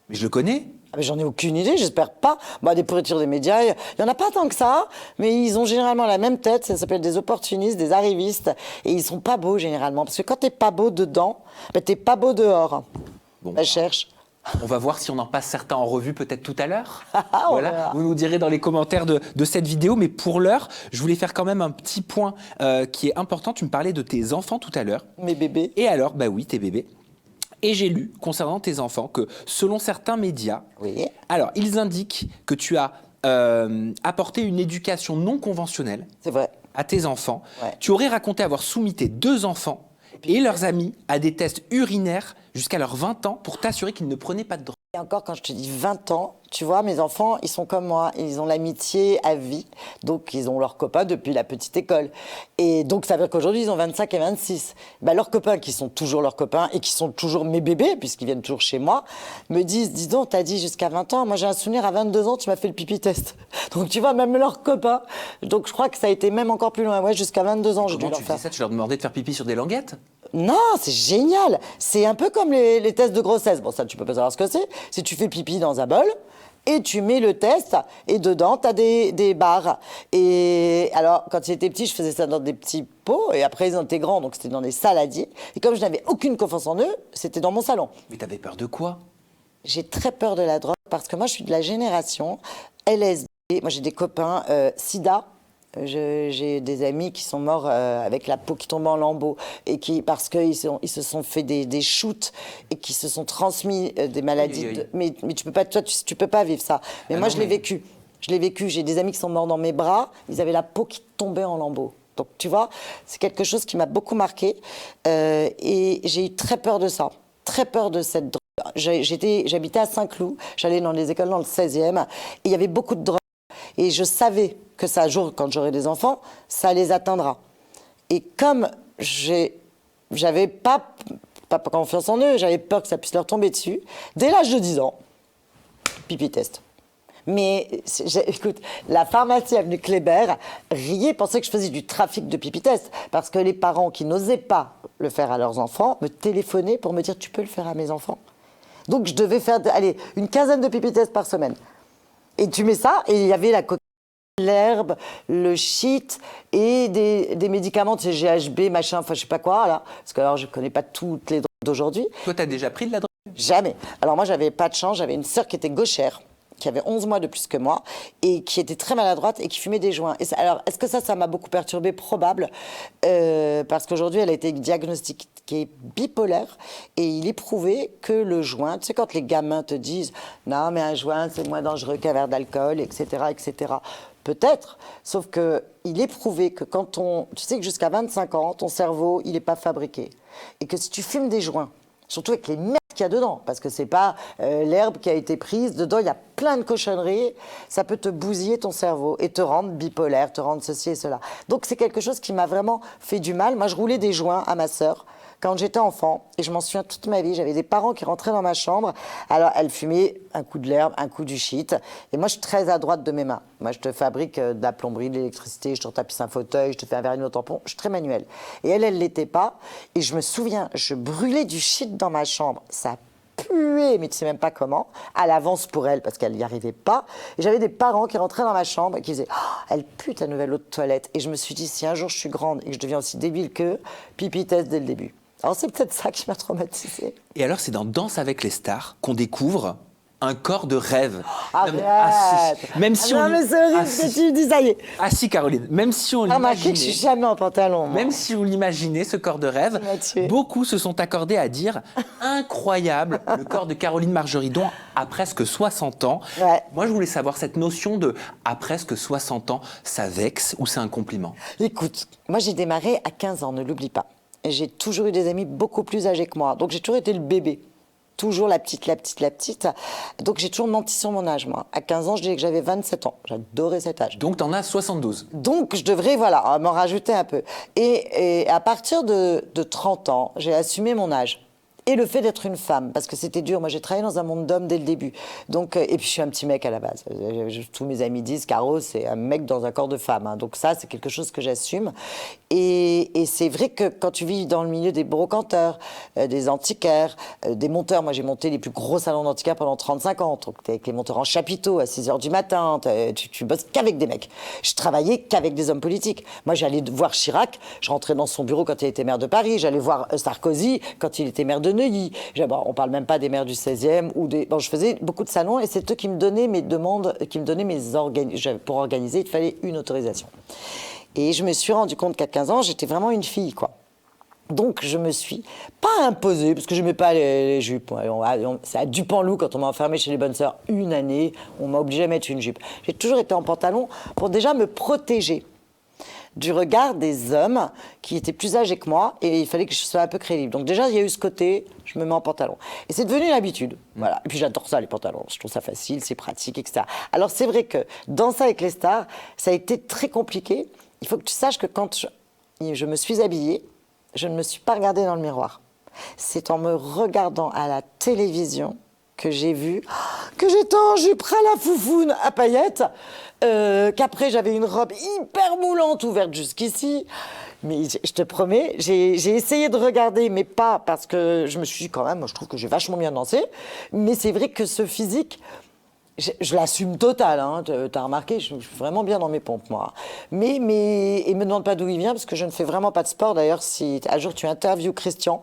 Mais je le connais. Ah, j'en ai aucune idée, j'espère pas. Des pourritures des médias, il y en a pas tant que ça, mais ils ont généralement la même tête, ça s'appelle des opportunistes, des arrivistes, et ils sont pas beaux généralement, parce que quand t'es pas beau dedans, t'es pas beau dehors. Bon, cherche. On va voir si on en passe certains en revue peut-être tout à l'heure. Voilà, vous nous direz dans les commentaires de cette vidéo, mais pour l'heure, je voulais faire quand même un petit point qui est important. Tu me parlais de tes enfants tout à l'heure. Mes bébés. Et alors, oui, tes bébés. Et j'ai lu, concernant tes enfants, que selon certains médias, oui. Alors, ils indiquent que tu as apporté une éducation non conventionnelle à tes enfants. Ouais. Tu aurais raconté avoir soumis tes 2 enfants et leurs amis à des tests urinaires jusqu'à leurs 20 ans pour t'assurer qu'ils ne prenaient pas de drogue. Et encore, quand je te dis 20 ans, tu vois, mes enfants, ils sont comme moi. Ils ont l'amitié à vie. Donc, ils ont leurs copains depuis la petite école. Et donc, ça veut dire qu'aujourd'hui, ils ont 25 et 26. Leurs copains, qui sont toujours leurs copains et qui sont toujours mes bébés, puisqu'ils viennent toujours chez moi, me disent, dis donc, t'as dit jusqu'à 20 ans. Moi, j'ai un souvenir, à 22 ans, tu m'as fait le pipi test. Donc, tu vois, même leurs copains. Donc, je crois que ça a été même encore plus loin. Ouais, jusqu'à 22 ans, je dû leur faire. Comment tu faisais ça? Tu leur demandais de faire pipi sur des languettes? Non, c'est génial. C'est un peu comme les tests de grossesse. Bon, ça, tu peux pas savoir ce que c'est. Si tu fais pipi dans un bol et tu mets le test et dedans, tu as des barres. Et alors, quand ils étaient petits, je faisais ça dans des petits pots et après, ils étaient grands, donc c'était dans des saladiers. Et comme je n'avais aucune confiance en eux, c'était dans mon salon. Mais t'avais peur de quoi? J'ai très peur de la drogue parce que moi, je suis de la génération LSD. Moi, j'ai des copains sida. J'ai des amis qui sont morts avec la peau qui tombe en lambeaux et parce qu'ils se sont fait des shoots et qui se sont transmis des maladies. Mais tu peux pas, toi, tu peux pas vivre ça. Mais moi, je l'ai vécu. Je l'ai vécu. J'ai des amis qui sont morts dans mes bras. Ils avaient la peau qui tombait en lambeaux. Donc, tu vois, c'est quelque chose qui m'a beaucoup marqué. Et j'ai eu très peur de ça. Très peur de cette drogue. J'habitais à Saint-Cloud. J'allais dans les écoles dans le 16e. Et il y avait beaucoup de drogue. Et je savais que ça, un jour, quand j'aurai des enfants, ça les atteindra. Et comme j'avais pas confiance en eux, j'avais peur que ça puisse leur tomber dessus, dès l'âge de 10 ans, pipi test. Mais écoute, la pharmacie avenue Kléber riait, pensait que je faisais du trafic de pipi test. Parce que les parents qui n'osaient pas le faire à leurs enfants me téléphonaient pour me dire « Tu peux le faire à mes enfants ?» Donc je devais faire une quinzaine de pipi tests par semaine. Et tu mets ça, et il y avait la cocaïne, l'herbe, le shit et des médicaments, tu sais, GHB, machin, enfin je sais pas quoi, là. Parce que alors je connais pas toutes les drogues d'aujourd'hui. Toi, t'as déjà pris de la drogue? Jamais. Alors moi, j'avais pas de chance, j'avais une sœur qui était gauchère, qui avait 11 mois de plus que moi, et qui était très maladroite et qui fumait des joints. Et alors, est-ce que ça m'a beaucoup perturbée? Probable, parce qu'aujourd'hui, elle a été diagnostiquée bipolaire, et il est prouvé que le joint, tu sais, quand les gamins te disent « Non, mais un joint, c'est moins dangereux qu'un verre d'alcool, etc., etc. » Peut-être, sauf qu'il est prouvé que tu sais que jusqu'à 25 ans, ton cerveau, il n'est pas fabriqué. Et que si tu fumes des joints, surtout avec les merdes qu'il y a dedans, parce que c'est pas l'herbe qui a été prise, dedans il y a plein de cochonneries, ça peut te bousiller ton cerveau et te rendre bipolaire, te rendre ceci et cela. Donc c'est quelque chose qui m'a vraiment fait du mal. Moi je roulais des joints à ma sœur quand j'étais enfant, et je m'en souviens toute ma vie, j'avais des parents qui rentraient dans ma chambre, alors elle fumait un coup de l'herbe, un coup du shit, et moi je suis très adroite de mes mains. Moi je te fabrique de la plomberie, de l'électricité, je te retapisse un fauteuil, je te fais un verre au tampon, je suis très manuelle. Et elle l'était pas, et je me souviens, je brûlais du shit dans ma chambre, ça puait, mais tu sais même pas comment, à l'avance pour elle, parce qu'elle n'y arrivait pas, et j'avais des parents qui rentraient dans ma chambre et qui disaient oh, « Elle pue ta nouvelle eau de toilette », et je me suis dit, si un jour je suis grande et que je deviens aussi débile qu'eux, pipi test dès le début. Alors c'est peut-être ça qui m'a traumatisée. Et alors c'est dans Danse avec les stars qu'on découvre un corps de rêve. Arrête. Même si non, mais c'est horrible ce que tu dis, ça y est. Ah si Caroline, même si on remarquez que je suis jamais en pantalon. Moi. Même si on l'imaginait, ce corps de rêve, beaucoup se sont accordés à dire incroyable, le corps de Caroline Margeridon à presque 60 ans. Ouais. Moi je voulais savoir cette notion de à presque 60 ans, ça vexe ou c'est un compliment? Écoute, moi j'ai démarré à 15 ans, ne l'oublie pas. Et j'ai toujours eu des amis beaucoup plus âgés que moi. Donc j'ai toujours été le bébé. Toujours la petite. Donc j'ai toujours menti sur mon âge, moi. À 15 ans, je disais que j'avais 27 ans. J'adorais cet âge. Donc t'en as 72. Donc je devrais, voilà, m'en rajouter un peu. Et à partir de 30 ans, j'ai assumé mon âge. Et le fait d'être une femme, parce que c'était dur. Moi, j'ai travaillé dans un monde d'hommes dès le début. Donc, et puis, je suis un petit mec à la base. Tous mes amis disent, Caro, c'est un mec dans un corps de femme. Hein. Donc ça, c'est quelque chose que j'assume. Et c'est vrai que quand tu vis dans le milieu des brocanteurs, des antiquaires, des monteurs, moi, j'ai monté les plus gros salons d'antiquaires pendant 35 ans. Donc, t'es avec les monteurs en chapiteau à 6 h du matin. Tu bosses qu'avec des mecs. Je travaillais qu'avec des hommes politiques. Moi, j'allais voir Chirac. Je rentrais dans son bureau quand il était maire de Paris. J'allais voir Sarkozy quand il était maire de Neuilly. Bon, on parle même pas des maires du 16e ou des. Bon, je faisais beaucoup de salons et c'est eux qui me donnaient mes demandes, qui me donnaient pour organiser, il fallait une autorisation. Et je me suis rendu compte qu'à 15 ans, j'étais vraiment une fille, quoi. Donc, je me suis pas imposée, parce que je n'aimais pas les jupes. C'est à Dupanloup, quand on m'a enfermée chez les bonnes sœurs une année, on m'a obligée à mettre une jupe. J'ai toujours été en pantalon pour déjà me protéger du regard des hommes qui étaient plus âgés que moi, et il fallait que je sois un peu crédible. Donc déjà, il y a eu ce côté, je me mets en pantalon. Et c'est devenu une habitude. Voilà. Et puis j'adore ça, les pantalons. Je trouve ça facile, c'est pratique, etc. Alors c'est vrai que Danser avec les stars, ça a été très compliqué. Il faut que tu saches que quand je me suis habillée, je ne me suis pas regardée dans le miroir. C'est en me regardant à la télévision que j'ai vu que j'étais en jupe la foufoune à paillettes, qu'après j'avais une robe hyper moulante ouverte jusqu'ici. Mais je te promets, j'ai essayé de regarder, mais pas parce que je me suis dit quand même, moi je trouve que j'ai vachement bien dansé. Mais c'est vrai que ce physique, je l'assume total, hein, t'as remarqué, je suis vraiment bien dans mes pompes, moi. Mais et me demande pas d'où il vient, parce que je ne fais vraiment pas de sport. D'ailleurs, si un jour tu interviews Christian,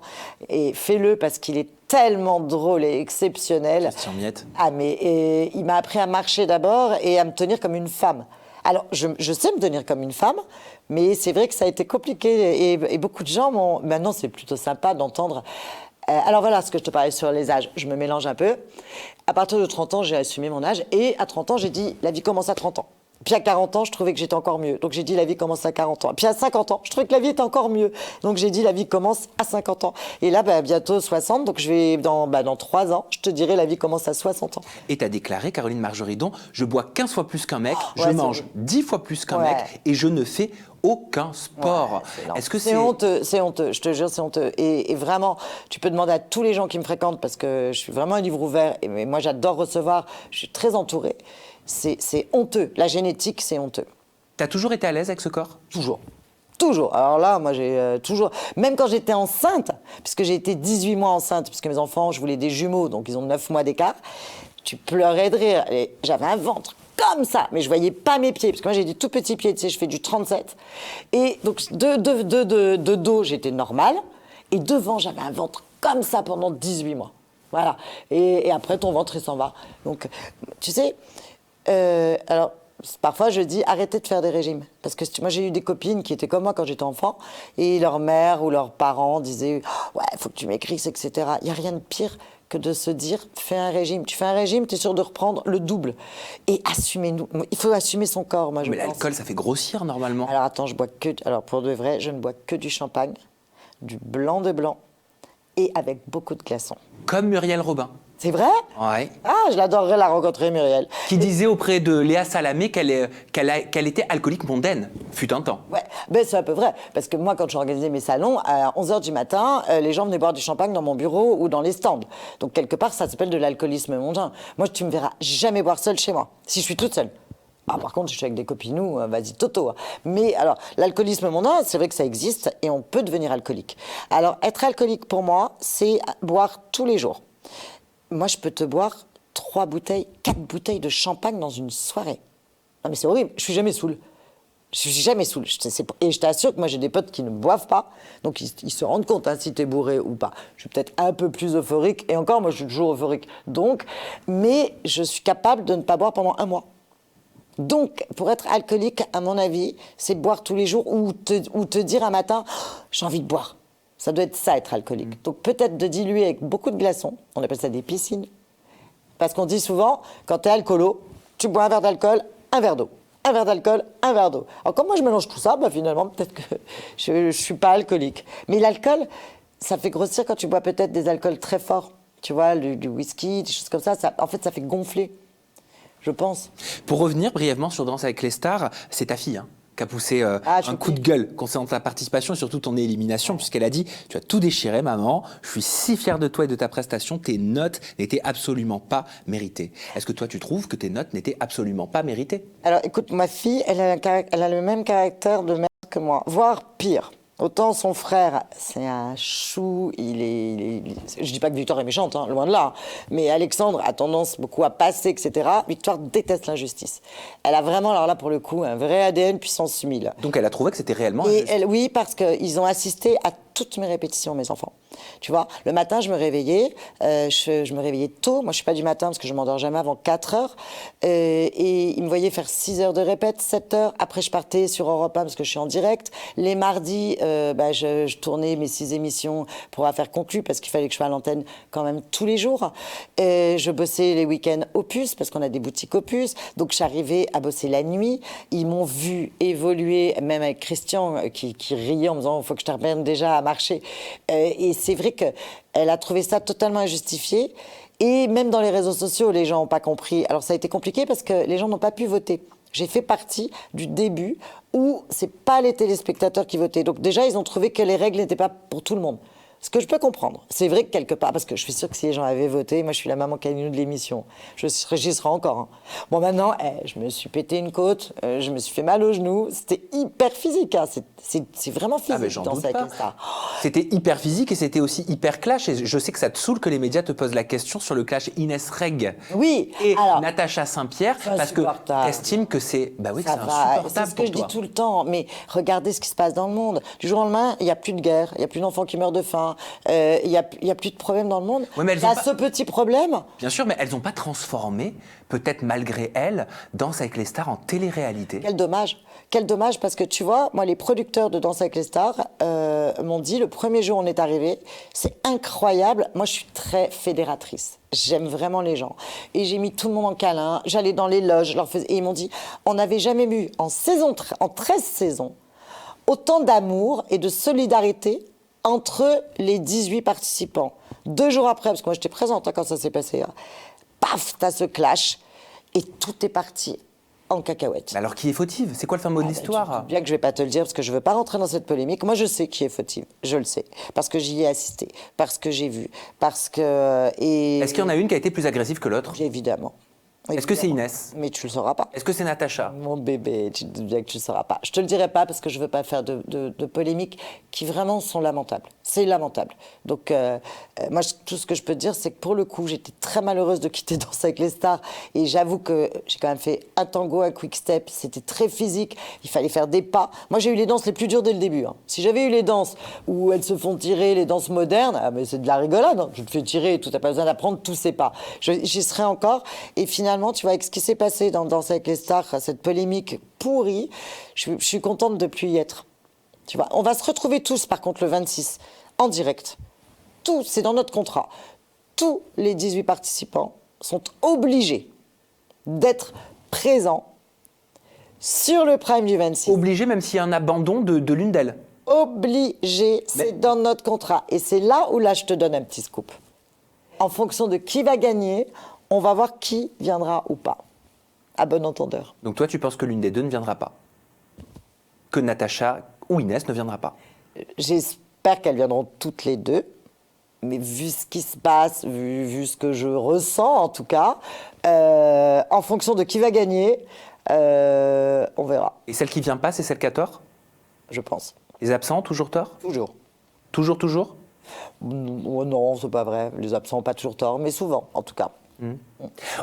et fais-le parce qu'il est tellement drôle et exceptionnel. Christian Miette. Ah, mais il m'a appris à marcher d'abord et à me tenir comme une femme. Alors, je sais me tenir comme une femme, mais c'est vrai que ça a été compliqué et beaucoup de gens m'ont... Maintenant, c'est plutôt sympa d'entendre... alors voilà ce que je te parlais sur les âges. Je me mélange un peu. À partir de 30 ans, j'ai assumé mon âge et à 30 ans, j'ai dit la vie commence à 30 ans. Puis à 40 ans, je trouvais que j'étais encore mieux. Donc j'ai dit la vie commence à 40 ans. Puis à 50 ans, je trouvais que la vie était encore mieux. Donc j'ai dit la vie commence à 50 ans. Et là, bientôt 60, donc je vais dans 3 ans, je te dirai la vie commence à 60 ans. Et tu as déclaré, Caroline Margeridon, je bois 15 fois plus qu'un mec, je ouais, mange 10 fois plus qu'un Ouais. mec et je ne fais aucun sport. Ouais, Est-ce que c'est honteux, c'est honteux, je te jure, c'est honteux. Et vraiment, tu peux demander à tous les gens qui me fréquentent, parce que je suis vraiment un livre ouvert, mais moi j'adore recevoir, je suis très entourée. C'est honteux, la génétique, c'est honteux. T'as toujours été à l'aise avec ce corps? Toujours. Toujours. Alors là, moi, j'ai toujours... Même quand j'étais enceinte, puisque j'ai été 18 mois enceinte, puisque mes enfants, je voulais des jumeaux, donc ils ont 9 mois d'écart, tu pleurais de rire. Et j'avais un ventre comme ça, mais je voyais pas mes pieds, parce que moi, j'ai des tout petits pieds, tu sais, je fais du 37. Et donc, de dos, j'étais normale, et devant, j'avais un ventre comme ça pendant 18 mois. Voilà. Et après, ton ventre, il s'en va. Donc, tu sais... alors, parfois, je dis arrêtez de faire des régimes. Parce que moi, j'ai eu des copines qui étaient comme moi quand j'étais enfant, et leur mère ou leurs parents disaient ouais, il faut que tu maigrisses, etc. Il n'y a rien de pire que de se dire fais un régime. Tu fais un régime, tu es sûr de reprendre le double. Et assumez-nous. Il faut assumer son corps, moi, je Mais pense. l'alcool, ça fait grossir normalement. Alors, attends, alors, pour de vrai, je ne bois que du champagne, du blanc de blanc, et avec beaucoup de glaçons. Comme Muriel Robin. C'est vrai? Ouais. Ah, je l'adorerais la rencontrer, Muriel. Qui disait auprès de Léa Salamé qu'elle était alcoolique mondaine, fut un temps. Ouais, ben c'est un peu vrai. Parce que moi, quand j'organisais mes salons, à 11h du matin, les gens venaient boire du champagne dans mon bureau ou dans les stands. Donc, quelque part, ça s'appelle de l'alcoolisme mondain. Moi, tu me verras jamais boire seule chez moi, si je suis toute seule. Ah, par contre, je suis avec des copinous, vas-y, Toto. Mais alors, l'alcoolisme mondain, c'est vrai que ça existe et on peut devenir alcoolique. Alors, être alcoolique, pour moi, c'est boire tous les jours. Moi, je peux te boire 4 bouteilles de champagne dans une soirée. Non, mais c'est horrible. Je suis jamais saoul. Je suis jamais saoul. Et je t'assure que moi, j'ai des potes qui ne boivent pas. Donc, ils se rendent compte si t'es bourré ou pas. Je suis peut-être un peu plus euphorique. Et encore, moi, je suis toujours euphorique. Donc, mais je suis capable de ne pas boire pendant 1 mois. Donc, pour être alcoolique, à mon avis, c'est boire tous les jours ou te dire un matin « j'ai envie de boire ». Ça doit être ça, être alcoolique. Donc peut-être de diluer avec beaucoup de glaçons, on appelle ça des piscines. Parce qu'on dit souvent, quand tu es alcoolo, tu bois un verre d'alcool, un verre d'eau. Un verre d'alcool, un verre d'eau. Alors comme moi je mélange tout ça, finalement peut-être que je ne suis pas alcoolique. Mais l'alcool, ça fait grossir quand tu bois peut-être des alcools très forts. Tu vois, du whisky, des choses comme ça. En fait, ça fait gonfler, je pense. Pour revenir brièvement sur Danse avec les stars, c'est ta fille, qui a poussé un coup de gueule concernant ta participation et surtout ton élimination, puisqu'elle a dit « Tu as tout déchiré, maman. Je suis si fière de toi et de ta prestation. Tes notes n'étaient absolument pas méritées. » Est-ce que toi, tu trouves que tes notes n'étaient absolument pas méritées? Alors, écoute, ma fille, elle a le même caractère de merde que moi, voire pire. Autant son frère, c'est un chou, je dis pas que Victoire est méchante, loin de là, mais Alexandre a tendance beaucoup à passer, etc. Victoire déteste l'injustice. Elle a vraiment, alors là pour le coup, un vrai ADN puissance 1000. Donc elle a trouvé que c'était réellement injuste. Oui, parce qu'ils ont assisté à toutes mes répétitions, mes enfants. Tu vois, le matin, je me réveillais, je me réveillais tôt. Moi, je suis pas du matin parce que je m'endors jamais avant 4 heures. Et ils me voyaient faire 6 heures de répète, 7 heures. Après, je partais sur Europe 1 parce que je suis en direct. Les mardis, je tournais mes 6 émissions pour Affaires conclues parce qu'il fallait que je sois à l'antenne quand même tous les jours. Je bossais les week-ends Opus parce qu'on a des boutiques Opus. Donc, j'arrivais à bosser la nuit. Ils m'ont vu évoluer, même avec Christian qui riait en me disant « il faut que je te reprenne déjà à marcher ». Et c'est vrai qu'elle a trouvé ça totalement injustifié. Et même dans les réseaux sociaux, les gens n'ont pas compris. Alors ça a été compliqué parce que les gens n'ont pas pu voter. J'ai fait partie du début où c'est pas les téléspectateurs qui votaient. Donc déjà, ils ont trouvé que les règles n'étaient pas pour tout le monde. Ce que je peux comprendre. C'est vrai que quelque part, parce que je suis sûre que si les gens avaient voté, moi je suis la maman Caninou de l'émission, j'y serai encore. Bon maintenant, je me suis pété une côte, je me suis fait mal au genou, c'était hyper physique, c'est vraiment physique. Mais j'en doute pas. C'était hyper physique et c'était aussi hyper clash. Et je sais que ça te saoule que les médias te posent la question sur le clash Inès Reg et Natacha Saint-Pierre, parce que tu estimes que c'est... Bah oui, que c'est insupportable. C'est ce que je dis tout le temps, mais regardez ce qui se passe dans le monde. Du jour au lendemain, il n'y a plus de guerre, il n'y a plus d'enfants qui meurent de faim, hein. Il y a plus de problème dans le monde. Ouais, mais elles il y a ont pas- ce petit problème. Bien sûr, mais elles n'ont pas transformé, peut-être malgré elles, Danse avec les stars en télé-réalité. Quel dommage. Quel dommage, parce que tu vois, moi, les producteurs de Danse avec les stars m'ont dit, le premier jour où on est arrivé, c'est incroyable. Moi, je suis très fédératrice. J'aime vraiment les gens. Et j'ai mis tout le monde en câlin. J'allais dans les loges, et ils m'ont dit, on n'avait jamais vu en 13 saisons autant d'amour et de solidarité entre les 18 participants. 2 jours après, parce que moi j'étais présente quand ça s'est passé, hein, paf, t'as ce clash et tout est parti en cacahuète. Mais alors, qui est fautive? C'est quoi le fin mot de Tu l'histoire? te doutes bien que je vais pas te le dire parce que je veux pas rentrer dans cette polémique. Moi, je sais qui est fautive. Je le sais. Parce que j'y ai assisté. Parce que j'ai vu. Parce que... Est-ce qu'il y en a une qui a été plus agressive que l'autre? Évidemment. Est-ce que c'est Évidemment. Inès? Mais tu le sauras pas. Est-ce que c'est Natacha? Mon bébé, tu te dis bien que tu ne sauras pas. Je te le dirai pas parce que je veux pas faire de polémiques qui vraiment sont lamentables. C'est lamentable. Donc, moi, tout ce que je peux te dire, c'est que pour le coup, j'étais très malheureuse de quitter Danse avec les stars. Et j'avoue que j'ai quand même fait un tango, un quick step. C'était très physique. Il fallait faire des pas. Moi, j'ai eu les danses les plus dures dès le début. Hein. Si j'avais eu les danses où elles se font tirer, les danses modernes, ah, mais c'est de la rigolade. Hein. Je te fais tirer et tout. T'as pas besoin d'apprendre tous ces pas. J'y serai encore. Et finalement, tu vois, avec ce qui s'est passé dans Danse avec les stars, cette polémique pourrie, je suis contente de plus y être. Tu vois, on va se retrouver tous, par contre, le 26, en direct. Tout, c'est dans notre contrat. Tous les 18 participants sont obligés d'être présents sur le prime du 26. Obligé, même s'il y a un abandon de l'une d'elles. Obligés, c'est dans notre contrat. Et c'est là où, là, je te donne un petit scoop. En fonction de qui va gagner, on va voir qui viendra ou pas. À bon entendeur. Donc toi, tu penses que l'une des deux ne viendra pas? Que Natacha ou Inès ne viendra pas? J'espère qu'elles viendront toutes les deux. Mais vu ce qui se passe, vu ce que je ressens en tout cas, en fonction de qui va gagner, on verra, Et celle qui vient pas, c'est celle qui a tort? je pense. Les absents, toujours tort? Toujours. Toujours? Non, c'est pas vrai. Les absents n'ont pas toujours tort, mais souvent en tout cas.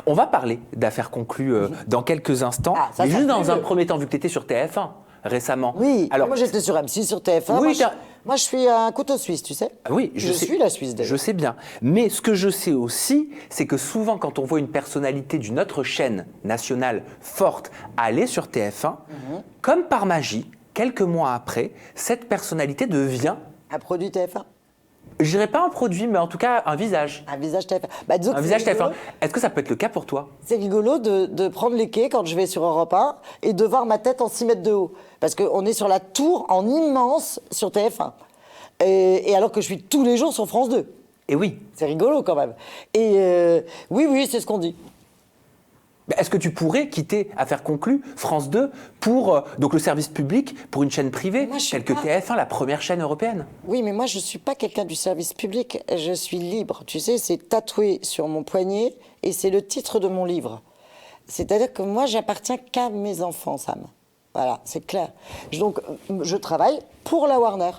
On va parler d'affaires conclues dans quelques instants. Ah, ça, mais ça juste fait dans un mieux. premier temps, vu que tu étais sur TF1 récemment. Oui, Alors, moi j'étais sur M6, sur TF1. Oui, moi, je suis un couteau suisse, tu sais. Ah oui, je sais- suis la Suisse d'ailleurs. Je sais bien. Mais ce que je sais aussi, c'est que souvent, quand on voit une personnalité d'une autre chaîne nationale forte aller sur TF1, comme par magie, quelques mois après, cette personnalité devient, Un produit TF1. je dirais pas un produit, mais en tout cas un visage. Un visage TF1. Bah, disons Un que visage c'est rigolo. TF1. Est-ce que ça peut être le cas pour toi? C'est rigolo de prendre les quais quand je vais sur Europe 1 et de voir ma tête en 6 mètres de haut. Parce qu'on est sur la tour en immense sur TF1. Et alors que je suis tous les jours sur France 2. Et oui. C'est rigolo quand même. Et oui, c'est ce qu'on dit. Mais est-ce que tu pourrais quitter Affaires conclues, France 2, pour donc le service public, pour une chaîne privée, Moi, je suis telle que pas- TF1, la première chaîne européenne? Oui, mais moi, je ne suis pas quelqu'un du service public. Je suis libre. Tu sais, c'est tatoué sur mon poignet et c'est le titre de mon livre. C'est-à-dire que moi, j'appartiens qu'à mes enfants, Sam. Voilà, c'est clair. Donc, je travaille pour la Warner.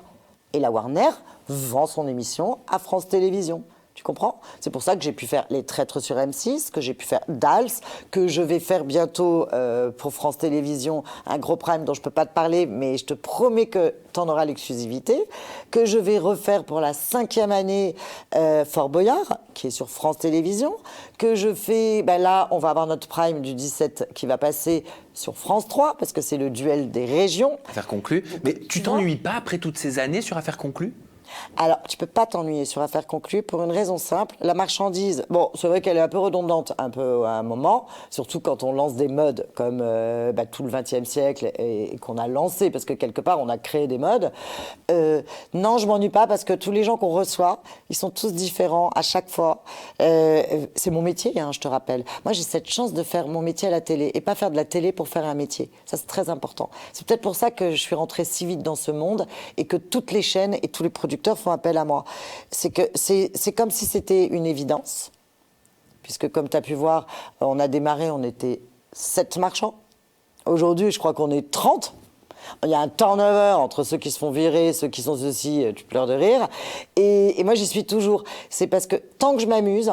Et la Warner vend son émission à France Télévisions. Tu comprends? C'est pour ça que j'ai pu faire Les Traîtres sur M6, que j'ai pu faire Dals, que je vais faire bientôt pour France Télévisions un gros prime dont je ne peux pas te parler, mais je te promets que tu en auras l'exclusivité, que je vais refaire pour la 5e année Fort Boyard, qui est sur France Télévisions, que je fais, ben là, on va avoir notre prime du 17 qui va passer sur France 3, parce que c'est le duel des régions. Affaires conclues. Mais tu t'ennuies pas après toutes ces années sur Affaires conclues? Alors, tu peux pas t'ennuyer sur Affaires conclues pour une raison simple. La marchandise, bon, c'est vrai qu'elle est un peu redondante, un peu à un moment, surtout quand on lance des modes comme tout le XXe siècle et qu'on a lancé, parce que quelque part, on a créé des modes. Non, je m'ennuie pas parce que tous les gens qu'on reçoit, ils sont tous différents à chaque fois. C'est mon métier, hein, je te rappelle. Moi, j'ai cette chance de faire mon métier à la télé et pas faire de la télé pour faire un métier. Ça, c'est très important. C'est peut-être pour ça que je suis rentrée si vite dans ce monde et que toutes les chaînes et tous les producteurs font appel à moi. C'est comme si c'était une évidence, puisque comme tu as pu voir, on a démarré, on était 7 marchands. Aujourd'hui, je crois qu'on est 30. Il y a un turnover entre ceux qui se font virer, ceux qui sont ceci, tu pleures de rire. Et moi, j'y suis toujours. C'est parce que tant que je m'amuse,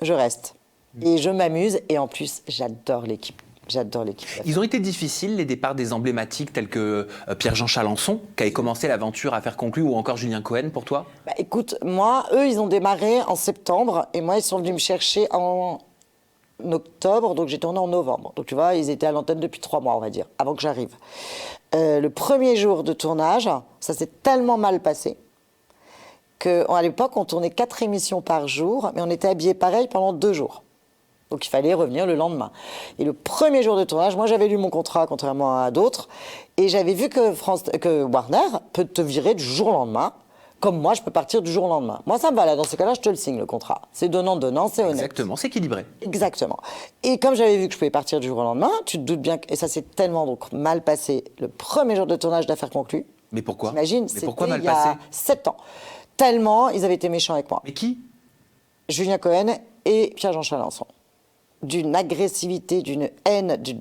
je reste. Et je m'amuse, et en plus, j'adore l'équipe. J'adore l'équipe. Ils ont été difficiles, les départs des emblématiques tels que Pierre-Jean Chalençon, qui avait commencé l'aventure à faire conclure, ou encore Julien Cohen pour toi? Bah, écoute, moi, eux, ils ont démarré en septembre et moi, ils sont venus me chercher en octobre, donc j'ai tourné en novembre. Donc tu vois, ils étaient à l'antenne depuis 3 mois, on va dire, avant que j'arrive. Le premier jour de tournage, ça s'est tellement mal passé qu'à l'époque, on tournait 4 émissions par jour, mais on était habillés pareil pendant 2 jours. Donc il fallait revenir le lendemain. Et le premier jour de tournage, moi j'avais lu mon contrat, contrairement à d'autres, et j'avais vu que Warner peut te virer du jour au lendemain, comme moi je peux partir du jour au lendemain. Moi ça me va, là, dans ces cas-là, je te le signe, le contrat. C'est donnant-donnant, c'est honnête. Exactement, c'est équilibré. Exactement. Et comme j'avais vu que je pouvais partir du jour au lendemain, tu te doutes bien que, et ça s'est tellement donc mal passé, le premier jour de tournage d'Affaires conclues. Mais pourquoi? T'imagines, Mais pourquoi c'était mal il y a passé? 7 ans. Tellement ils avaient été méchants avec moi. Mais qui? Julien Cohen et Pierre-Jean Chalençon. D'une agressivité, d'une haine, d'une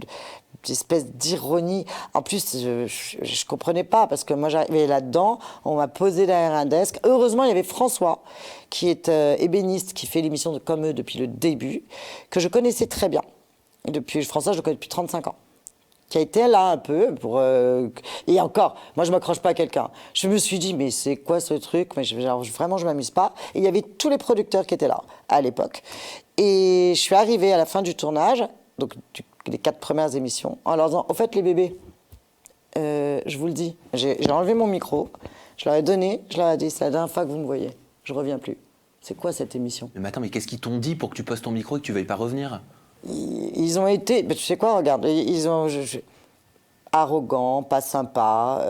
espèce d'ironie. En plus, je comprenais pas, parce que moi j'arrivais là-dedans, on m'a posé derrière un desk. Heureusement, il y avait François, qui est ébéniste, qui fait l'émission de Comme eux depuis le début, que je connaissais très bien. Et François, je le connais depuis 35 ans. Qui a été là un peu pour... Et encore, moi je m'accroche pas à quelqu'un. Je me suis dit, mais c'est quoi ce truc? Mais vraiment, je m'amuse pas. Et il y avait tous les producteurs qui étaient là, à l'époque. Et je suis arrivée à la fin du tournage, donc les 4 premières émissions, en leur disant, au fait les bébés, je vous le dis, j'ai enlevé mon micro, je leur ai donné, je leur ai dit, c'est la dernière fois que vous me voyez, je reviens plus. C'est quoi cette émission? Mais attends, mais qu'est-ce qu'ils t'ont dit pour que tu poses ton micro et que tu veuilles pas revenir? Ils ont été, tu sais quoi, regarde, ils ont arrogants, pas sympas.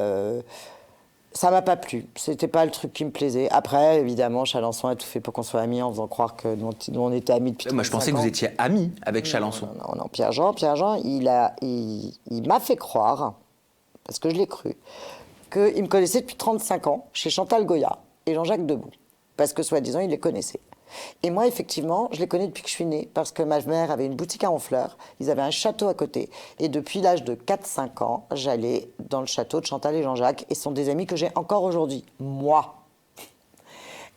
Ça m'a pas plu. C'était pas le truc qui me plaisait. Après, évidemment, Chalençon a tout fait pour qu'on soit amis en faisant croire que nous on était amis depuis 35 ans. Moi, je pensais que vous étiez amis avec Chalençon. Non. Pierre-Jean, il m'a fait croire, parce que je l'ai cru, qu'il me connaissait depuis 35 ans chez Chantal Goya et Jean-Jacques Debout. Parce que, soi-disant, il les connaissait. Et moi, effectivement, je les connais depuis que je suis née, parce que ma mère avait une boutique à Honfleur, ils avaient un château à côté. Et depuis l'âge de 4-5 ans, j'allais dans le château de Chantal et Jean-Jacques, et ce sont des amis que j'ai encore aujourd'hui. Moi.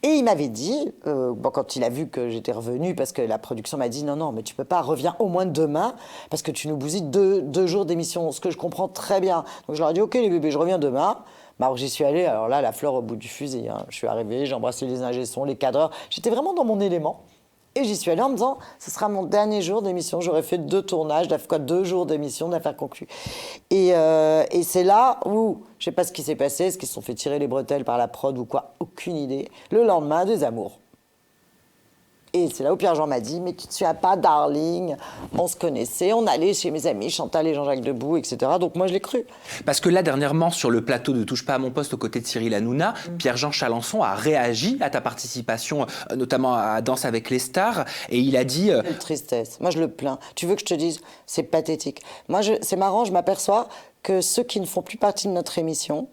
Et il m'avait dit, quand il a vu que j'étais revenue, parce que la production m'a dit, non, mais tu peux pas, reviens au moins demain, parce que tu nous bousilles 2 jours d'émission, ce que je comprends très bien. Donc je leur ai dit, ok les bébés, je reviens demain. Bah, alors j'y suis allée, alors là, la fleur au bout du fusil. Hein. Je suis arrivée, j'ai embrassé les ingé-sons, les cadreurs. J'étais vraiment dans mon élément. Et j'y suis allée en me disant, ce sera mon dernier jour d'émission. J'aurais fait 2 tournages, 2 jours d'émission d'affaires conclues. Et c'est là où, je sais pas ce qui s'est passé, est-ce qu'ils se sont fait tirer les bretelles par la prod ou quoi, aucune idée. Le lendemain, des amours. Et c'est là où Pierre-Jean m'a dit, mais tu ne te souviens pas, darling, on se connaissait, on allait chez mes amis Chantal et Jean-Jacques Debout, etc. Donc moi, je l'ai cru. Parce que là, dernièrement, sur le plateau de Touche pas à mon poste, aux côtés de Cyril Hanouna, Pierre-Jean Chalençon a réagi à ta participation, notamment à Danse avec les stars, et il a dit... Quelle tristesse. Moi, je le plains. Tu veux que je te dise? C'est pathétique. Moi, c'est marrant, je m'aperçois que ceux qui ne font plus partie de notre émission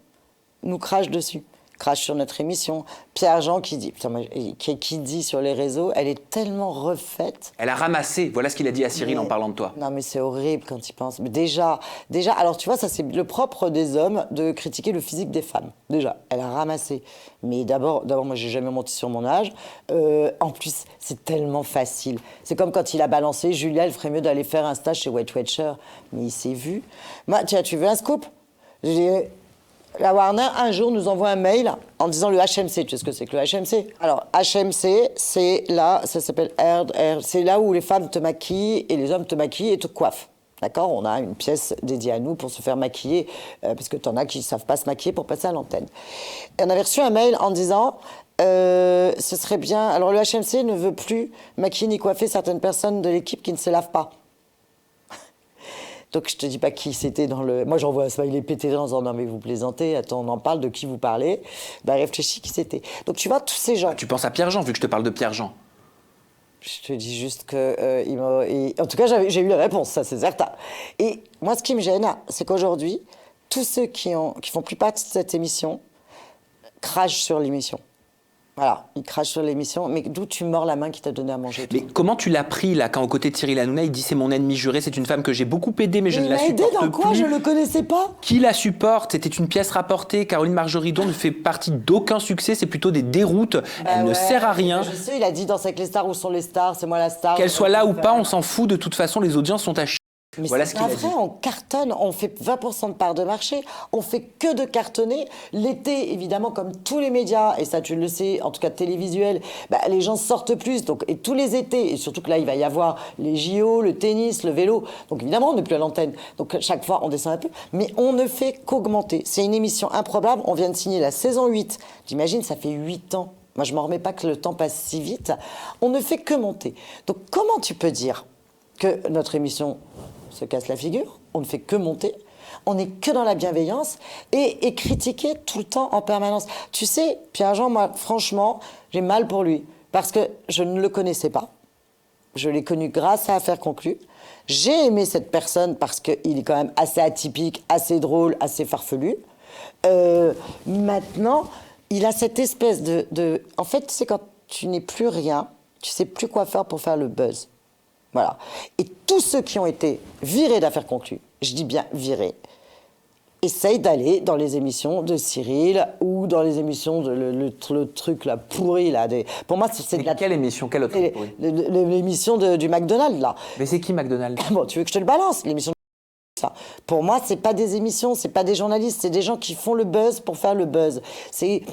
nous crachent dessus. Crache sur notre émission. Pierre-Jean qui dit sur les réseaux, elle est tellement refaite. Elle a ramassé, voilà ce qu'il a dit à Cyril en parlant de toi. Non mais c'est horrible quand il pense. Mais déjà, alors tu vois, ça c'est le propre des hommes de critiquer le physique des femmes. Déjà, elle a ramassé. Mais d'abord moi j'ai jamais menti sur mon âge. En plus, c'est tellement facile. C'est comme quand il a balancé, Julia, elle ferait mieux d'aller faire un stage chez Weight Watcher. Mais il s'est vu. Moi, tiens, tu veux un scoop? La Warner, un jour, nous envoie un mail en disant le HMC. Tu sais ce que c'est que le HMC? Alors, HMC, c'est là, ça s'appelle c'est là où les femmes te maquillent et les hommes te maquillent et te coiffent. D'accord? On a une pièce dédiée à nous pour se faire maquiller, parce que t'en as qui ne savent pas se maquiller pour passer à l'antenne. Et on avait reçu un mail en disant, ce serait bien... Alors, le HMC ne veut plus maquiller ni coiffer certaines personnes de l'équipe qui ne se lavent pas. Donc je te dis pas qui c'était dans le... Moi j'envoie un smiley pété en disant non mais vous plaisantez, attends on en parle, de qui vous parlez? Bah réfléchis qui c'était. Donc tu vois tous ces gens... Tu penses à Pierre-Jean vu que je te parle de Pierre-Jean. Je te dis juste que... en tout cas j'ai eu la réponse, ça c'est certain. Et moi ce qui me gêne, c'est qu'aujourd'hui, tous ceux qui font plus partie de cette émission crachent sur l'émission. Voilà, il crache sur l'émission, mais d'où tu mords la main qui t'a donné à manger? Mais comment tu l'as pris là, quand aux côtés de Cyril Hanouna, il dit c'est mon ennemi juré, c'est une femme que j'ai beaucoup aidée, mais je ne la supporte plus. Il m'a aidé dans quoi? Je le connaissais pas. Qui la supporte? C'était une pièce rapportée. Caroline Margeridon ne fait partie d'aucun succès, c'est plutôt des déroutes. Elle ne sert à rien. Je sais, il a dit Danse avec les stars, où sont les stars? C'est moi la star. Qu'elle soit là ou pas, on s'en fout. De toute façon, les audiences sont à chier. Mais Voilà c'est ce qu'il pas a dit. vrai, on cartonne, on fait 20% de part de marché, on fait que de cartonner. L'été, évidemment, comme tous les médias, et ça tu le sais, en tout cas télévisuel, bah, les gens sortent plus, donc, et tous les étés, et surtout que là il va y avoir les JO, le tennis, le vélo, donc évidemment on n'est plus à l'antenne, donc chaque fois on descend un peu, mais on ne fait qu'augmenter. C'est une émission improbable, on vient de signer la saison 8, t'imagines, ça fait 8 ans. Moi je m'en remets pas que le temps passe si vite, on ne fait que monter. Donc comment tu peux dire que notre émission se casse la figure, on ne fait que monter, on n'est que dans la bienveillance et critiquer tout le temps en permanence. Tu sais, Pierre-Jean, moi, franchement, j'ai mal pour lui parce que je ne le connaissais pas. Je l'ai connu grâce à Affaires conclues. J'ai aimé cette personne parce qu'il est quand même assez atypique, assez drôle, assez farfelu. Maintenant, il a cette espèce de... En fait, c'est quand tu n'es plus rien, tu sais plus quoi faire pour faire le buzz. Voilà. Et tous ceux qui ont été virés d'Affaires conclues, je dis bien virés, essayent d'aller dans les émissions de Cyril ou dans les émissions de le truc là pourri là. Pour moi, c'est de la... Quelle émission? Quelle autre? Oui. L'émission du McDonald's là. Mais c'est qui McDonald's? Bon, tu veux que je te le balance, l'émission de ça. Pour moi, c'est pas des émissions, c'est pas des journalistes, c'est des gens qui font le buzz pour faire le buzz. C'est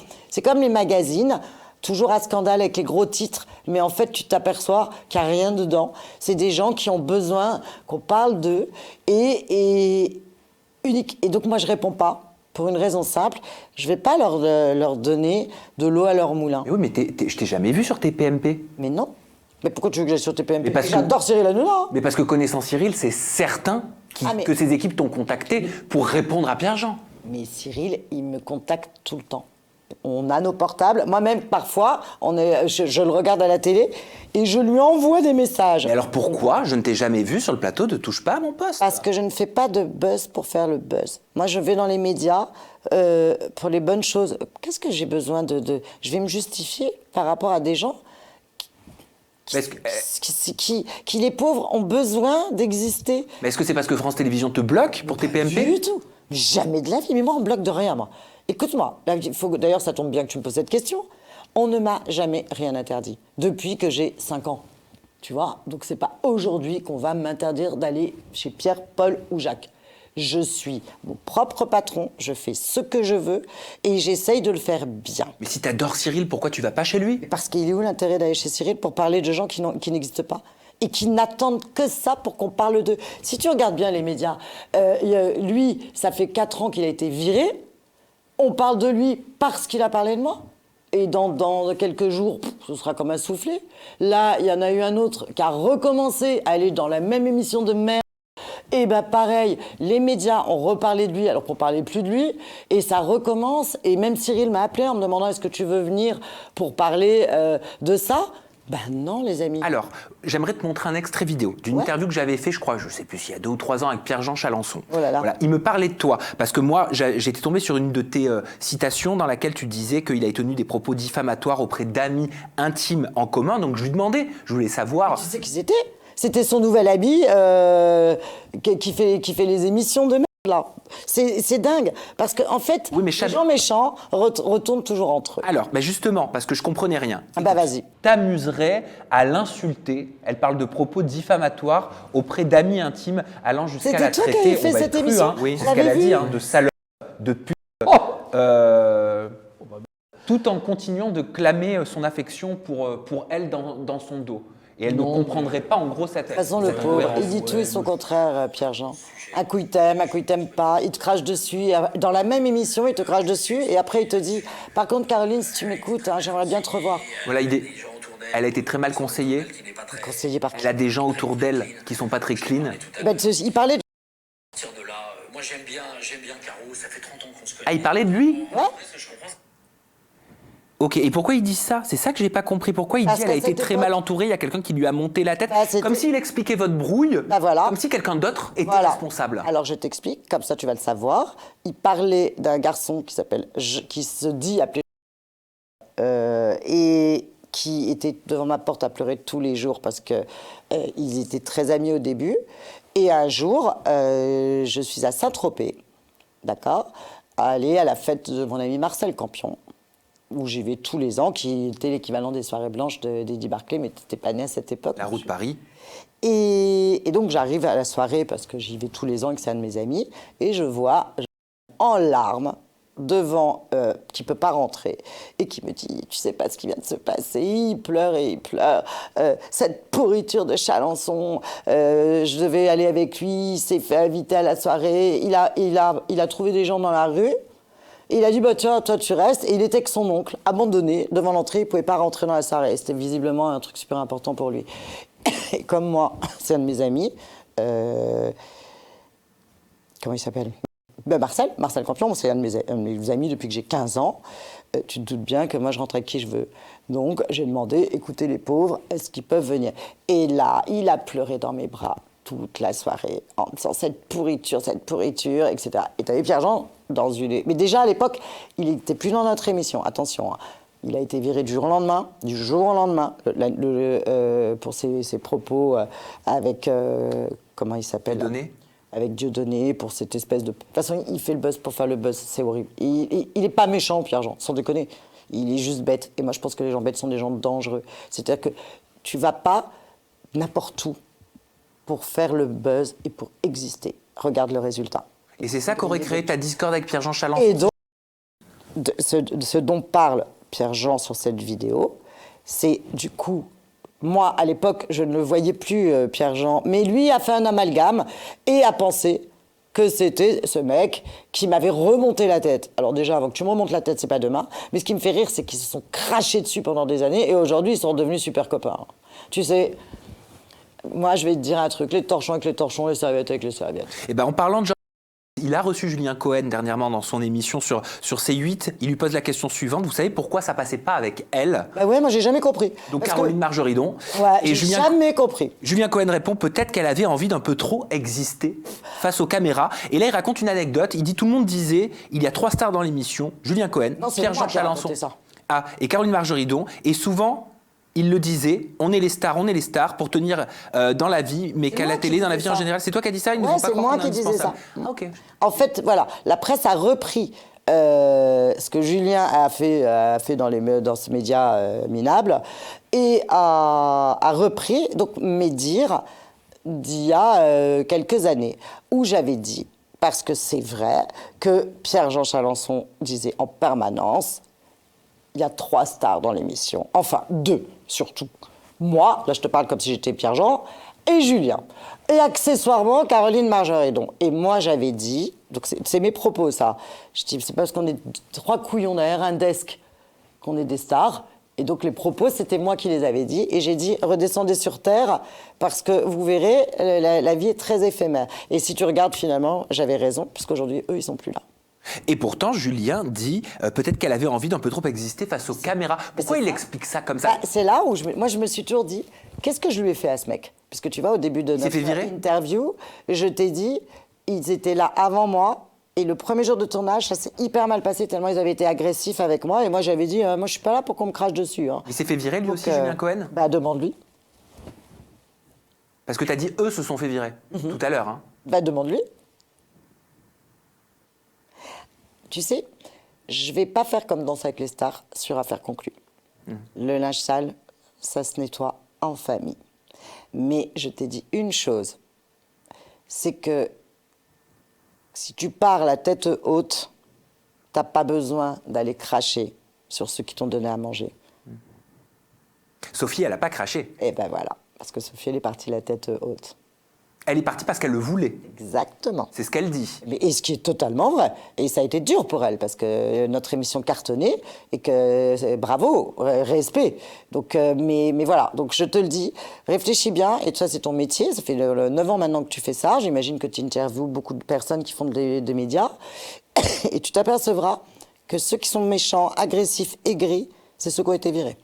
comme les magazines. Toujours à scandale avec les gros titres, mais en fait, tu t'aperçois qu'il n'y a rien dedans. C'est des gens qui ont besoin qu'on parle d'eux et unique. Et donc, moi, je ne réponds pas pour une raison simple. Je ne vais pas leur donner de l'eau à leur moulin. Mais oui, mais je t'ai jamais vu sur TPMP. Mais non. Mais pourquoi tu veux que j'aille sur TPMP? Mais parce que- J'adore Cyril Hanouna. Hein. Mais parce que connaissant Cyril, c'est certain que ses équipes t'ont contacté pour répondre à Pierre-Jean. Mais Cyril, il me contacte tout le temps. On a nos portables. Moi-même, parfois, je le regarde à la télé et je lui envoie des messages. Mais alors pourquoi je ne t'ai jamais vu sur le plateau de Touche pas à mon poste? Parce que je ne fais pas de buzz pour faire le buzz. Moi, je vais dans les médias pour les bonnes choses. Qu'est-ce que j'ai besoin de... Je vais me justifier par rapport à des gens qui, les pauvres, ont besoin d'exister. Mais est-ce que c'est parce que France Télévisions te bloque pour TPMP? Du tout. Jamais de la vie. Mais moi, on me bloque de rien, moi. Écoute-moi. D'ailleurs, ça tombe bien que tu me poses cette question. On ne m'a jamais rien interdit. Depuis que j'ai 5 ans. Tu vois? Donc, c'est pas aujourd'hui qu'on va m'interdire d'aller chez Pierre, Paul ou Jacques. Je suis mon propre patron, je fais ce que je veux et j'essaye de le faire bien. Mais si t'adores Cyril, pourquoi tu vas pas chez lui? Parce qu'il est où l'intérêt d'aller chez Cyril pour parler de gens qui n'existent pas et qui n'attendent que ça pour qu'on parle d'eux? Si tu regardes bien les médias, lui, ça fait 4 ans qu'il a été viré. On parle de lui parce qu'il a parlé de moi. Et dans quelques jours, ce sera comme un soufflé. Là, il y en a eu un autre qui a recommencé à aller dans la même émission de merde. Et bien pareil, les médias ont reparlé de lui alors qu'on ne parlait plus de lui. Et ça recommence. Et même Cyril m'a appelé en me demandant est-ce que tu veux venir pour parler de ça? Ben non, les amis. Alors, j'aimerais te montrer un extrait vidéo d'une interview que j'avais fait, je crois, je sais plus s'il y a 2 ou 3 ans, avec Pierre-Jean Chalençon. Oh là là. Voilà, il me parlait de toi, parce que moi, j'étais tombé sur une de tes citations dans laquelle tu disais qu'il avait tenu des propos diffamatoires auprès d'amis intimes en commun. Donc je lui demandais, je voulais savoir... Tu sais qui c'était? C'était son nouvel ami qui fait les émissions de merde, là. C'est dingue. Parce qu'en fait, Oui, mais les gens méchants retournent toujours entre eux. Alors, justement, parce que je comprenais rien. Ah bah vas-y. T'amuserais à l'insulter. Elle parle de propos diffamatoires auprès d'amis intimes, allant jusqu'à la C'était toi qui traiter. avais fait on va cette être cru, émission? hein. Oui, c'est Je ce qu'elle a l'avais dit, vu. hein, de salope, de pute. Tout en continuant de clamer son affection pour elle dans son dos. Et elle ne comprendrait pas, en gros, cette... De toute façon, le pauvre, il dit tout et son contraire, Pierre-Jean. Un coup, il t'aime pas, il te crache dessus. Et dans la même émission, il te crache dessus. Et après, il te dit, par contre, Caroline, si tu m'écoutes, hein, j'aimerais bien te revoir. Voilà, elle a été très mal conseillée. Conseillé par qui? Elle a des gens autour d'elle qui sont pas très clean. Ben, il parlait de... partir de là, moi j'aime bien Caro, ça fait 30 ans qu'on se connaît. Ah, il parlait de lui? Ouais. Ce que je comprends, Ok, et pourquoi il dit ça? C'est ça que j'ai pas compris. Pourquoi il Parce dit qu'à elle a été cette très époque- mal entourée, il y a quelqu'un qui lui a monté la tête, Bah, c'était- comme s'il expliquait votre brouille, Bah, voilà. comme si quelqu'un d'autre était Voilà. responsable. Alors je t'explique, comme ça tu vas le savoir. Il parlait d'un garçon qui se dit appelé et qui était devant ma porte à pleurer tous les jours parce que ils étaient très amis au début. Et un jour, je suis à Saint-Tropez, d'accord, à aller à la fête de mon ami Marcel Campion. où j'y vais tous les ans, qui était l'équivalent des soirées blanches d'Eddie Barclay, mais t'étais pas né à cette époque. La route Paris. Et donc j'arrive à la soirée parce que j'y vais tous les ans et que c'est un de mes amis, et je vois en larmes devant, qui peut pas rentrer, et qui me dit, tu sais pas ce qui vient de se passer, il pleure et il pleure, cette pourriture de Chalençon, je devais aller avec lui, il s'est fait inviter à la soirée, il a trouvé des gens dans la rue, et il a dit, bah tiens, toi tu restes, et il était avec son oncle, abandonné devant l'entrée, il pouvait pas rentrer dans la soirée, c'était visiblement un truc super important pour lui. Et comme moi, c'est un de mes amis, comment il s'appelle ? Ben Marcel Campion, c'est un de mes amis depuis que j'ai 15 ans. Tu te doutes bien que moi, je rentre avec qui je veux. Donc, j'ai demandé, écoutez les pauvres, est-ce qu'ils peuvent venir ? Et là, il a pleuré dans mes bras toute la soirée, en me disant cette pourriture, etc. Et t'avais Pierre-Jean dans une... Mais déjà, à l'époque, il n'était plus dans notre émission, attention. Hein. Il a été viré du jour au lendemain, pour ses propos avec... comment il s'appelle ? Dieudonné ? Avec Dieudonné, pour cette espèce de... De toute façon, il fait le buzz pour faire le buzz, c'est horrible. Il n'est pas méchant, Pierre-Jean, sans déconner. Il est juste bête. Et moi, je pense que les gens bêtes sont des gens dangereux. C'est-à-dire que tu vas pas n'importe où pour faire le buzz et pour exister. Regarde le résultat. Et c'est ça qu'aurait créé ta discorde avec Pierre-Jean Chalençon. Et donc, ce dont parle Pierre-Jean sur cette vidéo, c'est du coup... Moi, à l'époque, je ne le voyais plus, Pierre-Jean, mais lui a fait un amalgame et a pensé que c'était ce mec qui m'avait remonté la tête. Alors déjà, avant que tu me remontes la tête, c'est pas demain, mais ce qui me fait rire, c'est qu'ils se sont crachés dessus pendant des années et aujourd'hui, ils sont devenus super copains. Tu sais, moi, je vais te dire un truc, les torchons avec les torchons, les serviettes avec les serviettes. Et ben, en parlant de il a reçu Julien Cohen dernièrement dans son émission sur C8. Il lui pose la question suivante. Vous savez pourquoi ça passait pas avec elle ? Bah ouais, moi j'ai jamais compris. Donc Caroline Margeridon. Ouais, et jamais compris. Julien Cohen répond peut-être qu'elle avait envie d'un peu trop exister face aux caméras. Et là, il raconte une anecdote. Il dit tout le monde disait il y a 3 stars dans l'émission. Julien Cohen, Pierre-Jean Chalençon. Et Caroline Margeridon. Et souvent, il le disait, on est les stars pour tenir dans la vie, mais qu'à la télé, dans la vie en général. C'est toi qui as dit ça ? Ils ne vont pas c'est croire moi qu'on est qui disais ça. Ah, ok. En fait, voilà, la presse a repris ce que Julien a fait dans ce média minable et a repris donc mes dires d'il y a quelques années où j'avais dit, parce que c'est vrai, que Pierre-Jean Chalençon disait en permanence il y a 3 stars dans l'émission. Enfin, 2, surtout. Moi, là je te parle comme si j'étais Pierre-Jean, et Julien. Et accessoirement, Caroline Margeridon. Et moi, j'avais dit, donc c'est mes propos, ça. Je dis, c'est parce qu'on est 3 couillons derrière un desk qu'on est des stars. Et donc, les propos, c'était moi qui les avais dit. Et j'ai dit, redescendez sur Terre, parce que vous verrez, la vie est très éphémère. Et si tu regardes, finalement, j'avais raison, puisqu'aujourd'hui, eux, ils sont plus là. Et pourtant, Julien dit peut-être qu'elle avait envie d'un peu trop exister face aux caméras. Pourquoi il explique ça comme ça ? C'est là où moi je me suis toujours dit, qu'est-ce que je lui ai fait à ce mec ? Parce que tu vois, au début de notre interview, je t'ai dit, ils étaient là avant moi, et le premier jour de tournage, ça s'est hyper mal passé, tellement ils avaient été agressifs avec moi, et moi j'avais dit, moi je suis pas là pour qu'on me crache dessus. Hein. Il s'est fait virer lui aussi, Julien Cohen ? Bah demande-lui. Parce que tu as dit, eux se sont fait virer, tout à l'heure. Hein. Bah demande-lui. Tu sais, je vais pas faire comme Danse avec les stars sur Affaires conclues. Le linge sale, ça se nettoie en famille. Mais je t'ai dit une chose, c'est que si tu pars la tête haute, t'as pas besoin d'aller cracher sur ceux qui t'ont donné à manger. Sophie, elle a pas craché. Eh ben voilà, parce que Sophie, elle est partie la tête haute. Elle est partie parce qu'elle le voulait. Exactement. C'est ce qu'elle dit. Et ce qui est totalement vrai. Et ça a été dur pour elle, parce que notre émission cartonnait, et que bravo, respect. Donc, mais voilà, donc je te le dis, réfléchis bien, et ça c'est ton métier, ça fait 9 ans maintenant que tu fais ça, j'imagine que tu interviews beaucoup de personnes qui font des médias, et tu t'apercevras que ceux qui sont méchants, agressifs, aigris, c'est ceux qui ont été virés.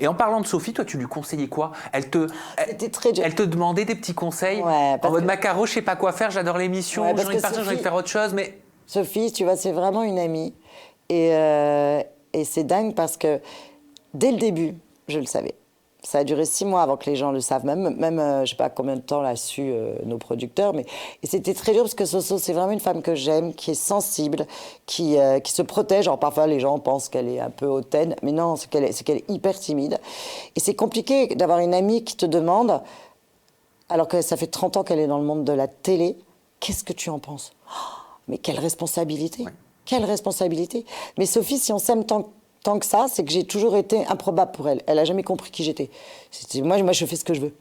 Et en parlant de Sophie, toi, tu lui conseillais quoi ? Elle te demandait des petits conseils en mode Macaro, je sais pas quoi faire, j'adore l'émission, j'ai envie de partir, j'ai envie de faire autre chose, mais... Sophie, tu vois, c'est vraiment une amie. Et c'est dingue parce que dès le début, je le savais. Ça a duré 6 mois avant que les gens le savent. Même je sais pas combien de temps l'a su nos producteurs. Et c'était très dur parce que Soso, c'est vraiment une femme que j'aime, qui est sensible, qui se protège. Alors parfois, les gens pensent qu'elle est un peu hautaine. Mais non, c'est qu'elle est hyper timide. Et c'est compliqué d'avoir une amie qui te demande, alors que ça fait 30 ans qu'elle est dans le monde de la télé, qu'est-ce que tu en penses? Mais quelle responsabilité! Ouais. Quelle responsabilité! Mais Sophie, si on s'aime tant que ça, c'est que j'ai toujours été improbable pour elle. Elle n'a jamais compris qui j'étais. Moi, je fais ce que je veux.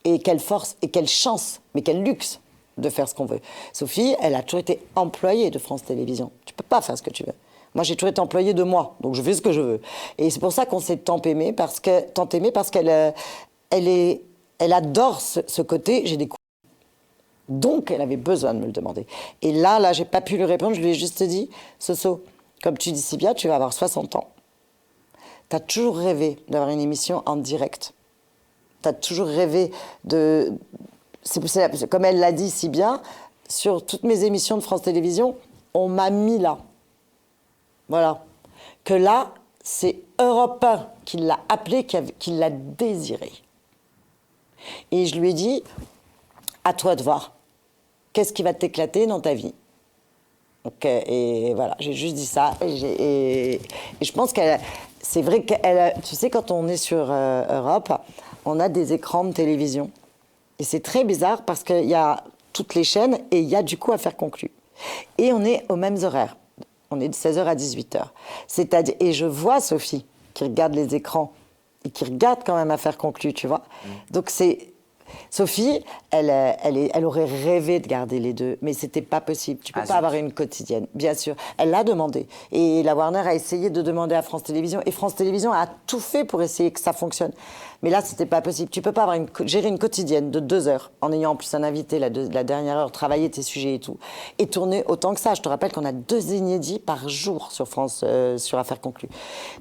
Et quelle force, et quelle chance, mais quel luxe de faire ce qu'on veut. Sophie, elle a toujours été employée de France Télévisions. Tu peux pas faire ce que tu veux. Moi, j'ai toujours été employée de moi, donc je fais ce que je veux. Et c'est pour ça qu'on s'est tant aimé, parce qu'elle elle adore ce côté, j'ai des coups. Donc, elle avait besoin de me le demander. Et là, j'ai pas pu lui répondre, je lui ai juste dit, Soso, comme tu dis si bien, tu vas avoir 60 ans. Tu as toujours rêvé d'avoir une émission en direct. Tu as toujours rêvé de... Comme elle l'a dit si bien, sur toutes mes émissions de France Télévisions, on m'a mis là. Voilà. Que là, c'est Europe 1 qui l'a appelé, qui l'a désiré. Et je lui ai dit, à toi de voir. Qu'est-ce qui va t'éclater dans ta vie? Donc, et voilà, j'ai juste dit ça. Et je pense c'est vrai qu'elle, tu sais, quand on est sur Europe, on a des écrans de télévision. Et c'est très bizarre parce qu'il y a toutes les chaînes et il y a du coup Affaires conclues. Et on est aux mêmes horaires. On est de 16h à 18h. C'est-à-dire, et je vois Sophie qui regarde les écrans et qui regarde quand même Affaires conclues, tu vois. Donc c'est... Sophie, elle aurait rêvé de garder les deux, mais c'était pas possible. Tu peux pas avoir une quotidienne, bien sûr. Elle l'a demandé. Et la Warner a essayé de demander à France Télévisions. Et France Télévisions a tout fait pour essayer que ça fonctionne. Mais là, c'était pas possible. Tu peux pas gérer une quotidienne de 2 heures, en ayant en plus un invité la dernière heure, travailler tes sujets et tout, et tourner autant que ça. Je te rappelle qu'on a 2 inédits par jour sur France, sur Affaires conclues.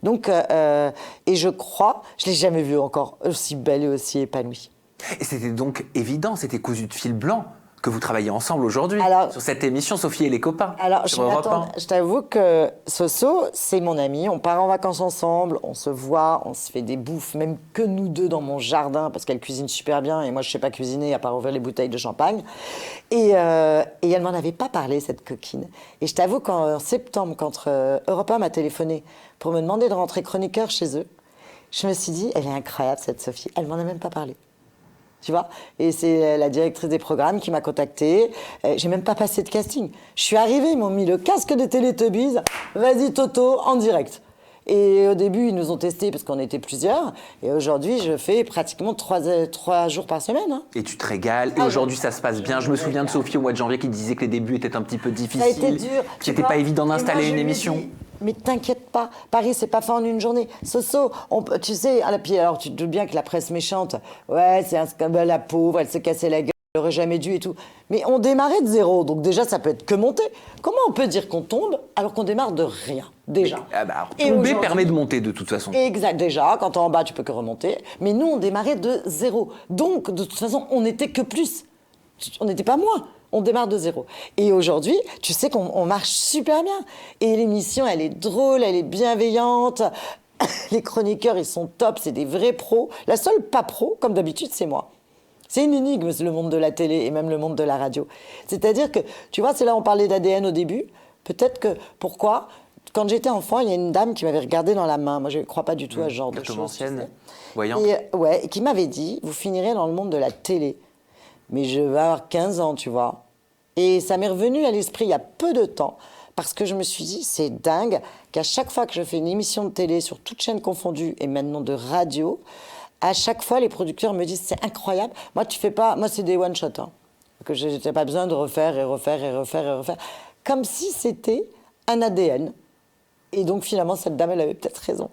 Donc, et je crois, je l'ai jamais vue encore aussi belle et aussi épanouie. Et c'était donc évident, c'était cousu de fil blanc que vous travaillez ensemble aujourd'hui sur cette émission Sophie et les copains. Alors, je t'avoue que Soso, c'est mon ami, on part en vacances ensemble, on se voit, on se fait des bouffes, même que nous deux dans mon jardin, parce qu'elle cuisine super bien et moi je sais pas cuisiner à part ouvrir les bouteilles de champagne. Et elle m'en avait pas parlé, cette coquine. Et je t'avoue qu'en septembre, quand Europe 1 m'a téléphoné pour me demander de rentrer chroniqueur chez eux, je me suis dit, elle est incroyable cette Sophie, elle m'en a même pas parlé. Tu vois? Et c'est la directrice des programmes qui m'a contactée. J'ai même pas passé de casting. Je suis arrivée, ils m'ont mis le casque des Télétubbies. Vas-y Toto, en direct. Et au début, ils nous ont testés parce qu'on était plusieurs. Et aujourd'hui, je fais pratiquement 3 jours par semaine. Hein. Et tu te régales. Et aujourd'hui, ça se passe bien. Je me souviens de Sophie au mois de janvier qui disait que les débuts étaient un petit peu difficiles. Ça a été dur. C'était pas évident d'installer une émission. Mais t'inquiète pas, Paris, c'est pas fait en une journée. Soso, tu sais, puis alors tu te doutes bien que la presse méchante, ouais, c'est un scandale, la pauvre, elle s'est cassée la gueule, elle aurait jamais dû et tout. Mais on démarrait de zéro, donc déjà, ça peut être que monter. Comment on peut dire qu'on tombe alors qu'on démarre de rien, déjà? Tomber permet de monter de toute façon. Exact, déjà, quand t'es en bas, tu peux que remonter. Mais nous, on démarrait de zéro. Donc, de toute façon, on n'était que plus. On n'était pas moins. On démarre de zéro. Et aujourd'hui, tu sais qu'on marche super bien. Et l'émission, elle est drôle, elle est bienveillante. Les chroniqueurs, ils sont top, c'est des vrais pros. La seule pas pro, comme d'habitude, c'est moi. C'est une énigme, le monde de la télé et même le monde de la radio. C'est-à-dire que, tu vois, c'est là où on parlait d'ADN au début. Peut-être que, pourquoi? Quand j'étais enfant, il y a une dame qui m'avait regardé dans la main. Moi, je ne crois pas du tout à ce genre de choses. Ancienne, voyante. Et qui m'avait dit, vous finirez dans le monde de la télé. Mais je vais avoir 15 ans, tu vois. Et ça m'est revenu à l'esprit il y a peu de temps, parce que je me suis dit, c'est dingue qu'à chaque fois que je fais une émission de télé sur toutes chaînes confondues et maintenant de radio, à chaque fois, les producteurs me disent, c'est incroyable. Moi, tu fais pas... Moi, c'est des one-shot. Hein, que je n'ai pas besoin de refaire et refaire et refaire et refaire. Comme si c'était un ADN. Et donc, finalement, cette dame, elle avait peut-être raison.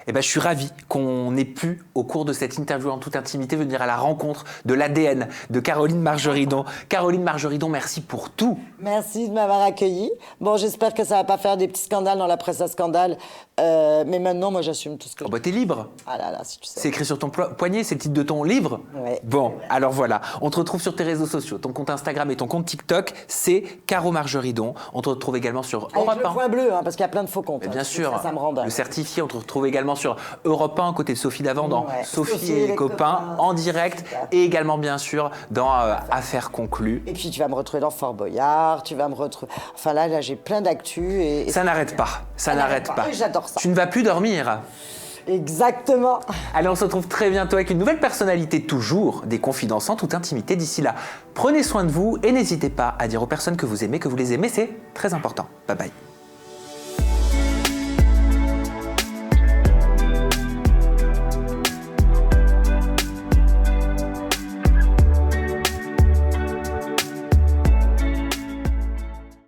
Eh ben, je suis ravi qu'on ait pu, au cours de cette interview en toute intimité, venir à la rencontre de l'ADN de Caroline Margeridon. Caroline Margeridon, merci pour tout. Merci de m'avoir accueillie. Bon, j'espère que ça va pas faire des petits scandales dans la presse à scandale. Mais maintenant, moi, j'assume tout ce que je... t'es libre. Ah là là, si tu sais. C'est écrit sur ton poignet, c'est le titre de ton livre. Ouais. Bon, alors voilà. On te retrouve sur tes réseaux sociaux. Ton compte Instagram et ton compte TikTok, c'est Caro Margeridon. On te retrouve également sur Europe 1. Avec le point bleu, hein, parce qu'il y a plein de faux comptes. Bien sûr. Ça me rend dingue. Le certifié, on te retrouve également également sur Europe 1, côté de Sophie Davant, dans Ouais. Sophie et les copains, en direct, et également bien sûr dans Affaires conclues. Et puis tu vas me retrouver dans Fort Boyard, tu vas me retrouver... Enfin là j'ai plein d'actu et Ça n'arrête pas, ça n'arrête pas. Et j'adore ça. Tu ne vas plus dormir. Exactement. Allez, on se retrouve très bientôt avec une nouvelle personnalité, toujours des confidences en toute intimité. D'ici là, prenez soin de vous et n'hésitez pas à dire aux personnes que vous aimez, que vous les aimez, c'est très important. Bye bye.